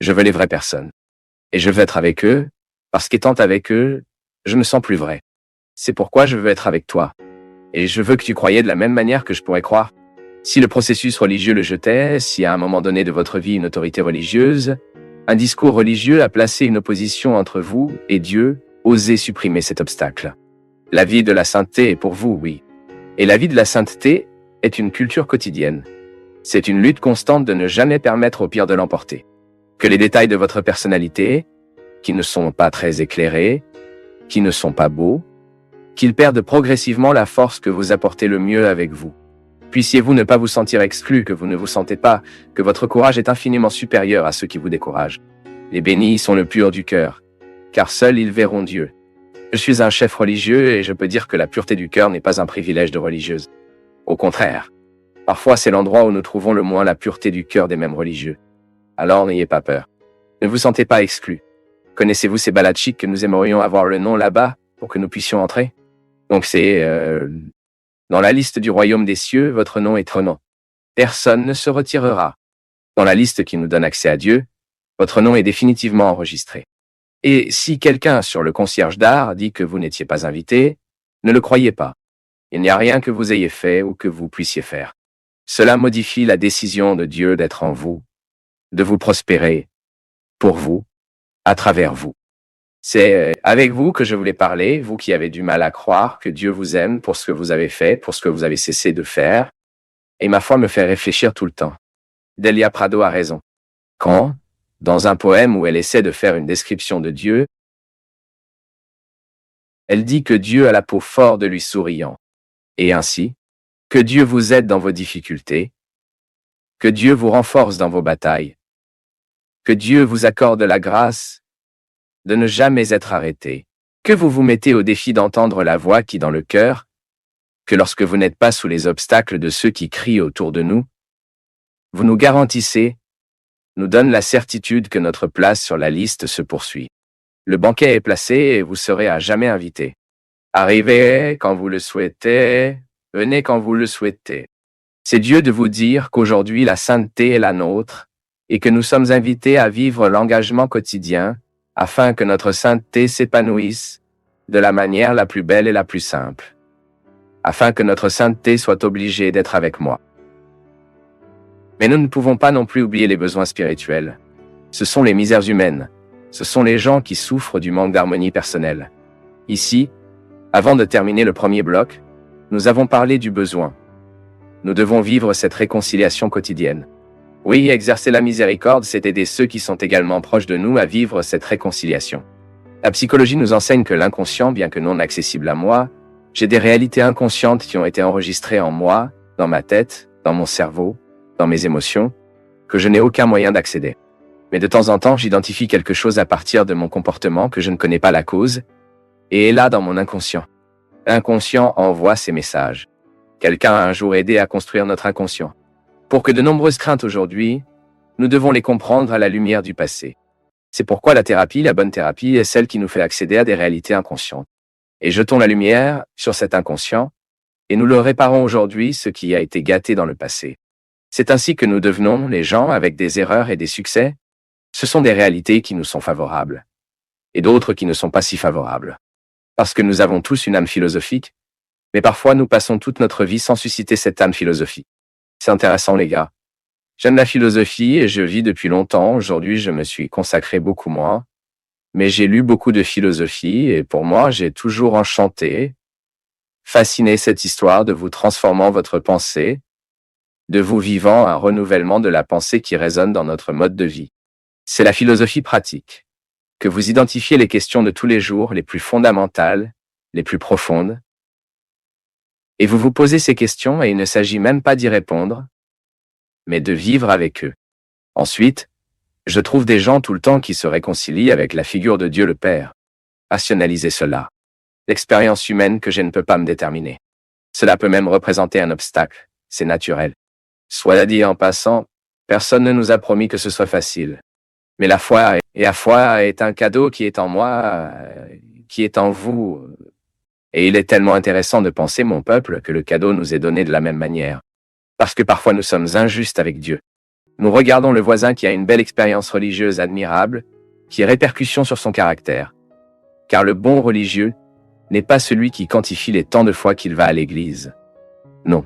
Je veux les vraies personnes. Et je veux être avec eux, parce qu'étant avec eux, je me sens plus vrai. C'est pourquoi je veux être avec toi. Et je veux que tu croyais de la même manière que je pourrais croire. Si le processus religieux le jetait, si à un moment donné de votre vie une autorité religieuse, un discours religieux a placé une opposition entre vous et Dieu, osez supprimer cet obstacle. La vie de la sainteté est pour vous, oui. Et la vie de la sainteté est une culture quotidienne. C'est une lutte constante de ne jamais permettre au pire de l'emporter. Que les détails de votre personnalité, qui ne sont pas très éclairés, qui ne sont pas beaux, qu'ils perdent progressivement la force que vous apportez le mieux avec vous. Puissiez-vous ne pas vous sentir exclu, que vous ne vous sentez pas, que votre courage est infiniment supérieur à ceux qui vous découragent. Les bénis sont le pur du cœur, car seuls ils verront Dieu. Je suis un chef religieux et je peux dire que la pureté du cœur n'est pas un privilège de religieuse. Au contraire, parfois c'est l'endroit où nous trouvons le moins la pureté du cœur des mêmes religieux. Alors n'ayez pas peur. Ne vous sentez pas exclu. Connaissez-vous ces balades chics que nous aimerions avoir le nom là-bas pour que nous puissions entrer? Donc c'est dans la liste du royaume des cieux, votre nom est trônant. Personne ne se retirera. Dans la liste qui nous donne accès à Dieu, votre nom est définitivement enregistré. Et si quelqu'un sur le concierge d'art dit que vous n'étiez pas invité, ne le croyez pas. Il n'y a rien que vous ayez fait ou que vous puissiez faire. Cela modifie la décision de Dieu d'être en vous, de vous prospérer, pour vous, à travers vous. C'est avec vous que je voulais parler, vous qui avez du mal à croire que Dieu vous aime pour ce que vous avez fait, pour ce que vous avez cessé de faire. Et ma foi me fait réfléchir tout le temps. Delia Prado a raison. Quand, dans un poème où elle essaie de faire une description de Dieu, elle dit que Dieu a la peau fort de lui souriant. Et ainsi, que Dieu vous aide dans vos difficultés, que Dieu vous renforce dans vos batailles, que Dieu vous accorde la grâce de ne jamais être arrêté, que vous vous mettez au défi d'entendre la voix qui dans le cœur, que lorsque vous n'êtes pas sous les obstacles de ceux qui crient autour de nous, vous nous garantissez, nous donne la certitude que notre place sur la liste se poursuit. Le banquet est placé et vous serez à jamais invité. Arrivez quand vous le souhaitez, venez quand vous le souhaitez. C'est Dieu de vous dire qu'aujourd'hui la sainteté est la nôtre et que nous sommes invités à vivre l'engagement quotidien afin que notre sainteté s'épanouisse de la manière la plus belle et la plus simple. Afin que notre sainteté soit obligée d'être avec moi. Mais nous ne pouvons pas non plus oublier les besoins spirituels. Ce sont les misères humaines. Ce sont les gens qui souffrent du manque d'harmonie personnelle. Ici, avant de terminer le premier bloc, nous avons parlé du besoin. Nous devons vivre cette réconciliation quotidienne. Oui, exercer la miséricorde, c'est aider ceux qui sont également proches de nous à vivre cette réconciliation. La psychologie nous enseigne que l'inconscient, bien que non accessible à moi, j'ai des réalités inconscientes qui ont été enregistrées en moi, dans ma tête, dans mon cerveau, dans mes émotions, que je n'ai aucun moyen d'accéder. Mais de temps en temps, j'identifie quelque chose à partir de mon comportement que je ne connais pas la cause, et est là dans mon inconscient. L'inconscient envoie ses messages. Quelqu'un a un jour aidé à construire notre inconscient. Pour que de nombreuses craintes aujourd'hui, nous devons les comprendre à la lumière du passé. C'est pourquoi la thérapie, la bonne thérapie, est celle qui nous fait accéder à des réalités inconscientes. Et jetons la lumière sur cet inconscient, et nous le réparons aujourd'hui, ce qui a été gâté dans le passé. C'est ainsi que nous devenons les gens avec des erreurs et des succès. Ce sont des réalités qui nous sont favorables, et d'autres qui ne sont pas si favorables. Parce que nous avons tous une âme philosophique, mais parfois nous passons toute notre vie sans susciter cette âme philosophique. C'est intéressant les gars. J'aime la philosophie et je vis depuis longtemps. Aujourd'hui, je me suis consacré beaucoup moins. Mais j'ai lu beaucoup de philosophie et pour moi, j'ai toujours enchanté, fasciné cette histoire de vous transformant votre pensée, de vous vivant un renouvellement de la pensée qui résonne dans notre mode de vie. C'est la philosophie pratique. Que vous identifiez les questions de tous les jours, les plus fondamentales, les plus profondes, et vous vous posez ces questions et il ne s'agit même pas d'y répondre, mais de vivre avec eux. Ensuite, je trouve des gens tout le temps qui se réconcilient avec la figure de Dieu le Père. Rationalisez cela. L'expérience humaine que je ne peux pas me déterminer. Cela peut même représenter un obstacle, c'est naturel. Soit dit en passant, personne ne nous a promis que ce soit facile. Mais la foi est un cadeau qui est en moi, qui est en vous. Et il est tellement intéressant de penser, mon peuple, que le cadeau nous est donné de la même manière. Parce que parfois nous sommes injustes avec Dieu. Nous regardons le voisin qui a une belle expérience religieuse admirable, qui a répercussion sur son caractère. Car le bon religieux n'est pas celui qui quantifie les temps de fois qu'il va à l'église. Non.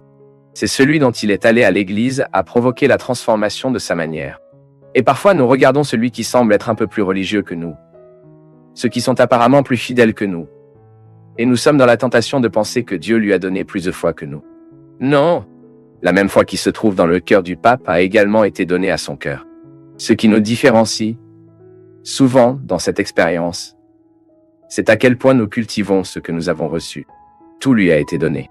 C'est celui dont il est allé à l'église à provoquer la transformation de sa manière. Et parfois nous regardons celui qui semble être un peu plus religieux que nous. Ceux qui sont apparemment plus fidèles que nous. Et nous sommes dans la tentation de penser que Dieu lui a donné plus de foi que nous. Non! La même foi qui se trouve dans le cœur du pape a également été donnée à son cœur. Ce qui nous différencie, souvent dans cette expérience, c'est à quel point nous cultivons ce que nous avons reçu. Tout lui a été donné.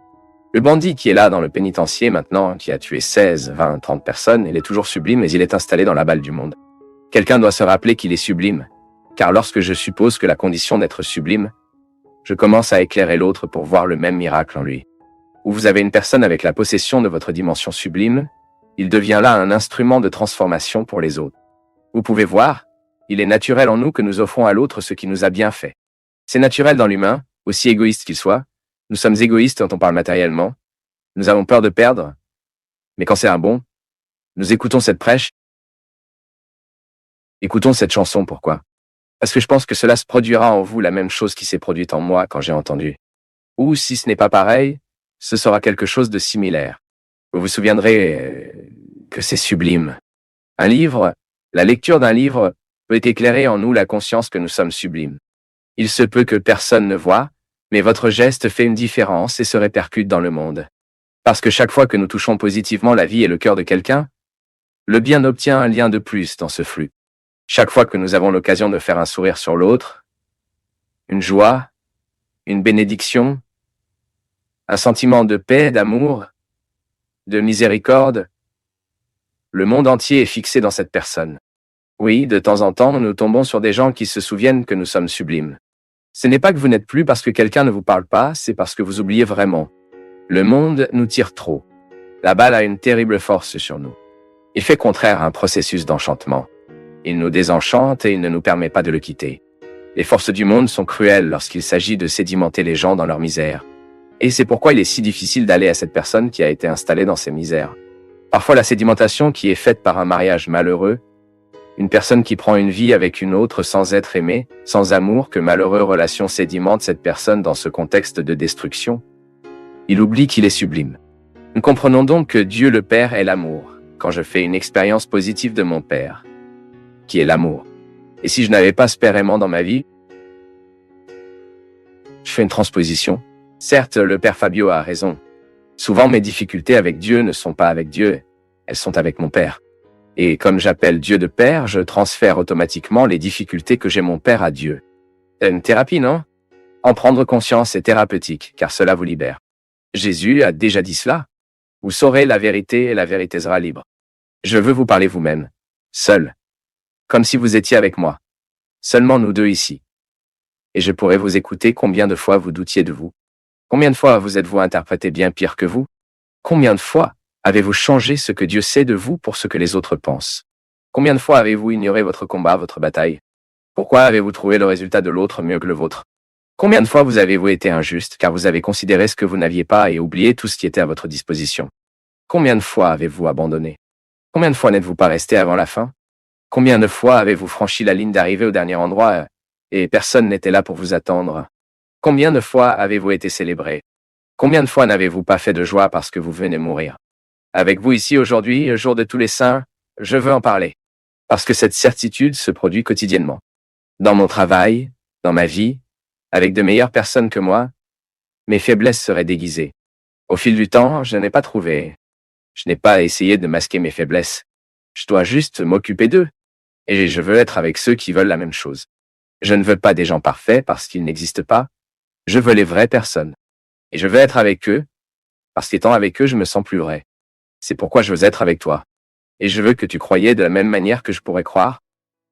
Le bandit qui est là dans le pénitencier maintenant, qui a tué 16, 20, 30 personnes, il est toujours sublime mais il est installé dans la balle du monde. Quelqu'un doit se rappeler qu'il est sublime, car lorsque je suppose que la condition d'être sublime, je commence à éclairer l'autre pour voir le même miracle en lui. Où vous avez une personne avec la possession de votre dimension sublime, il devient là un instrument de transformation pour les autres. Vous pouvez voir, il est naturel en nous que nous offrons à l'autre ce qui nous a bien fait. C'est naturel dans l'humain, aussi égoïste qu'il soit. Nous sommes égoïstes quand on parle matériellement. Nous avons peur de perdre. Mais quand c'est un bon, nous écoutons cette prêche. Écoutons cette chanson, pourquoi? Parce que je pense que cela se produira en vous la même chose qui s'est produite en moi quand j'ai entendu. Ou si ce n'est pas pareil, ce sera quelque chose de similaire. Vous vous souviendrez que c'est sublime. Un livre, la lecture d'un livre peut éclairer en nous la conscience que nous sommes sublimes. Il se peut que personne ne voie, mais votre geste fait une différence et se répercute dans le monde. Parce que chaque fois que nous touchons positivement la vie et le cœur de quelqu'un, le bien obtient un lien de plus dans ce flux. Chaque fois que nous avons l'occasion de faire un sourire sur l'autre, une joie, une bénédiction, un sentiment de paix, d'amour, de miséricorde, le monde entier est fixé dans cette personne. Oui, de temps en temps, nous tombons sur des gens qui se souviennent que nous sommes sublimes. Ce n'est pas que vous n'êtes plus parce que quelqu'un ne vous parle pas, c'est parce que vous oubliez vraiment. Le monde nous tire trop. La balle a une terrible force sur nous. Il fait contraire à un processus d'enchantement. Il nous désenchante et il ne nous permet pas de le quitter. Les forces du monde sont cruelles lorsqu'il s'agit de sédimenter les gens dans leur misère. Et c'est pourquoi il est si difficile d'aller à cette personne qui a été installée dans ses misères. Parfois la sédimentation qui est faite par un mariage malheureux, une personne qui prend une vie avec une autre sans être aimée, sans amour, que malheureux relation sédimente cette personne dans ce contexte de destruction. Il oublie qu'il est sublime. Nous comprenons donc que Dieu le Père est l'amour, quand je fais une expérience positive de mon Père, qui est l'amour. Et si je n'avais pas ce Père aimant dans ma vie, je fais une transposition. Certes, le Père Fabio a raison. Souvent, mes difficultés avec Dieu ne sont pas avec Dieu, elles sont avec mon Père. Et comme j'appelle Dieu de Père, je transfère automatiquement les difficultés que j'ai mon Père à Dieu. Une thérapie, non? En prendre conscience est thérapeutique, car cela vous libère. Jésus a déjà dit cela. Vous saurez la vérité et la vérité sera libre. Je veux vous parler vous-même, seul, comme si vous étiez avec moi. Seulement nous deux ici. Et je pourrais vous écouter combien de fois vous doutiez de vous. Combien de fois vous êtes-vous interprété bien pire que vous? Combien de fois avez-vous changé ce que Dieu sait de vous pour ce que les autres pensent? Combien de fois avez-vous ignoré votre combat, votre bataille? Pourquoi avez-vous trouvé le résultat de l'autre mieux que le vôtre? Combien de fois vous avez-vous été injuste car vous avez considéré ce que vous n'aviez pas et oublié tout ce qui était à votre disposition? Combien de fois avez-vous abandonné? Combien de fois n'êtes-vous pas resté avant la fin? Combien de fois avez-vous franchi la ligne d'arrivée au dernier endroit et personne n'était là pour vous attendre? Combien de fois avez-vous été célébré? Combien de fois n'avez-vous pas fait de joie parce que vous venez mourir? Avec vous ici aujourd'hui, le jour de tous les saints, je veux en parler. Parce que cette certitude se produit quotidiennement. Dans mon travail, dans ma vie, avec de meilleures personnes que moi, mes faiblesses seraient déguisées. Au fil du temps, je n'ai pas trouvé. Je n'ai pas essayé de masquer mes faiblesses. Je dois juste m'occuper d'eux. Et je veux être avec ceux qui veulent la même chose. Je ne veux pas des gens parfaits parce qu'ils n'existent pas. Je veux les vraies personnes. Et je veux être avec eux, parce qu'étant avec eux, je me sens plus vrai. C'est pourquoi je veux être avec toi. Et je veux que tu croyais de la même manière que je pourrais croire.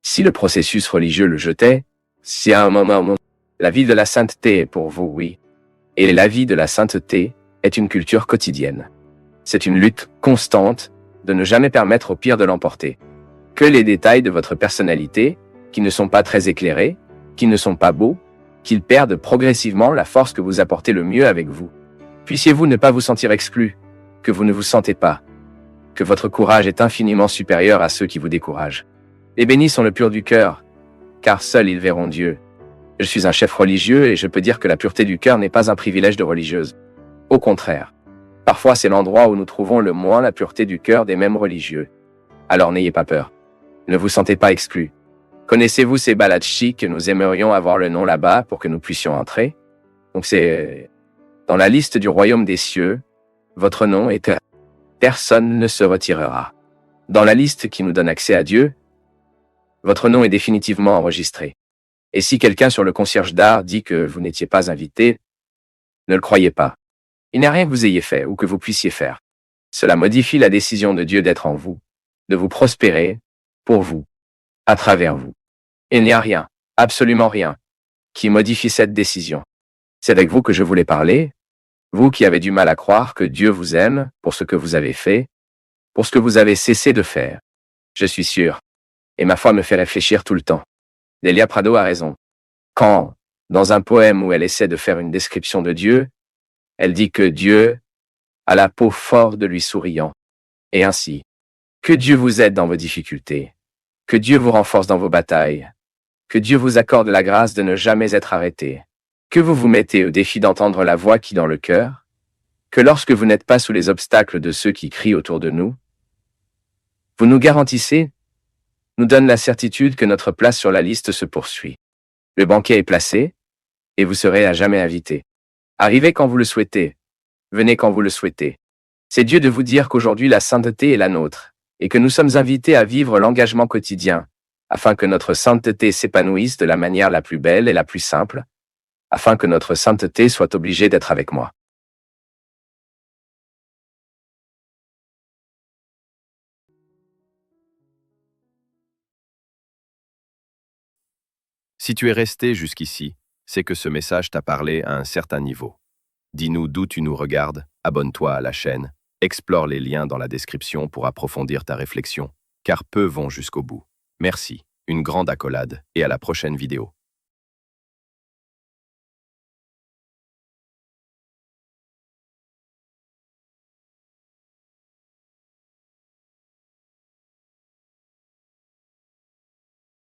Si le processus religieux le jetait, si à un moment, la vie de la sainteté est pour vous, oui. Et la vie de la sainteté est une culture quotidienne. C'est une lutte constante de ne jamais permettre au pire de l'emporter. Que les détails de votre personnalité, qui ne sont pas très éclairés, qui ne sont pas beaux, qu'ils perdent progressivement la force que vous apportez le mieux avec vous. Puissiez-vous ne pas vous sentir exclu, que vous ne vous sentez pas, que votre courage est infiniment supérieur à ceux qui vous découragent. Les bénis sont le pur du cœur, car seuls ils verront Dieu. Je suis un chef religieux et je peux dire que la pureté du cœur n'est pas un privilège de religieuse. Au contraire. Parfois c'est l'endroit où nous trouvons le moins la pureté du cœur des mêmes religieux. Alors n'ayez pas peur. Ne vous sentez pas exclu. Connaissez-vous ces baladchis que nous aimerions avoir le nom là-bas pour que nous puissions entrer? Donc c'est dans la liste du royaume des cieux, votre nom est personne ne se retirera. Dans la liste qui nous donne accès à Dieu, votre nom est définitivement enregistré. Et si quelqu'un sur le concierge d'art dit que vous n'étiez pas invité, ne le croyez pas. Il n'y a rien que vous ayez fait ou que vous puissiez faire. Cela modifie la décision de Dieu d'être en vous, de vous prospérer, pour vous, à travers vous. Il n'y a rien, absolument rien, qui modifie cette décision. C'est avec vous que je voulais parler, vous qui avez du mal à croire que Dieu vous aime pour ce que vous avez fait, pour ce que vous avez cessé de faire. Je suis sûr, et ma foi me fait réfléchir tout le temps. Delia Prado a raison. Quand, dans un poème où elle essaie de faire une description de Dieu, elle dit que Dieu a la peau forte de lui souriant. Et ainsi, que Dieu vous aide dans vos difficultés, que Dieu vous renforce dans vos batailles, que Dieu vous accorde la grâce de ne jamais être arrêté, que vous vous mettez au défi d'entendre la voix qui dans le cœur, que lorsque vous n'êtes pas sous les obstacles de ceux qui crient autour de nous, vous nous garantissez, nous donne la certitude que notre place sur la liste se poursuit. Le banquet est placé, et vous serez à jamais invité. Arrivez quand vous le souhaitez, venez quand vous le souhaitez. C'est Dieu de vous dire qu'aujourd'hui la sainteté est la nôtre, et que nous sommes invités à vivre l'engagement quotidien, afin que notre sainteté s'épanouisse de la manière la plus belle et la plus simple, afin que notre sainteté soit obligée d'être avec moi. Si tu es resté jusqu'ici, c'est que ce message t'a parlé à un certain niveau. Dis-nous d'où tu nous regardes, abonne-toi à la chaîne, explore les liens dans la description pour approfondir ta réflexion, car peu vont jusqu'au bout. Merci, une grande accolade et à la prochaine vidéo.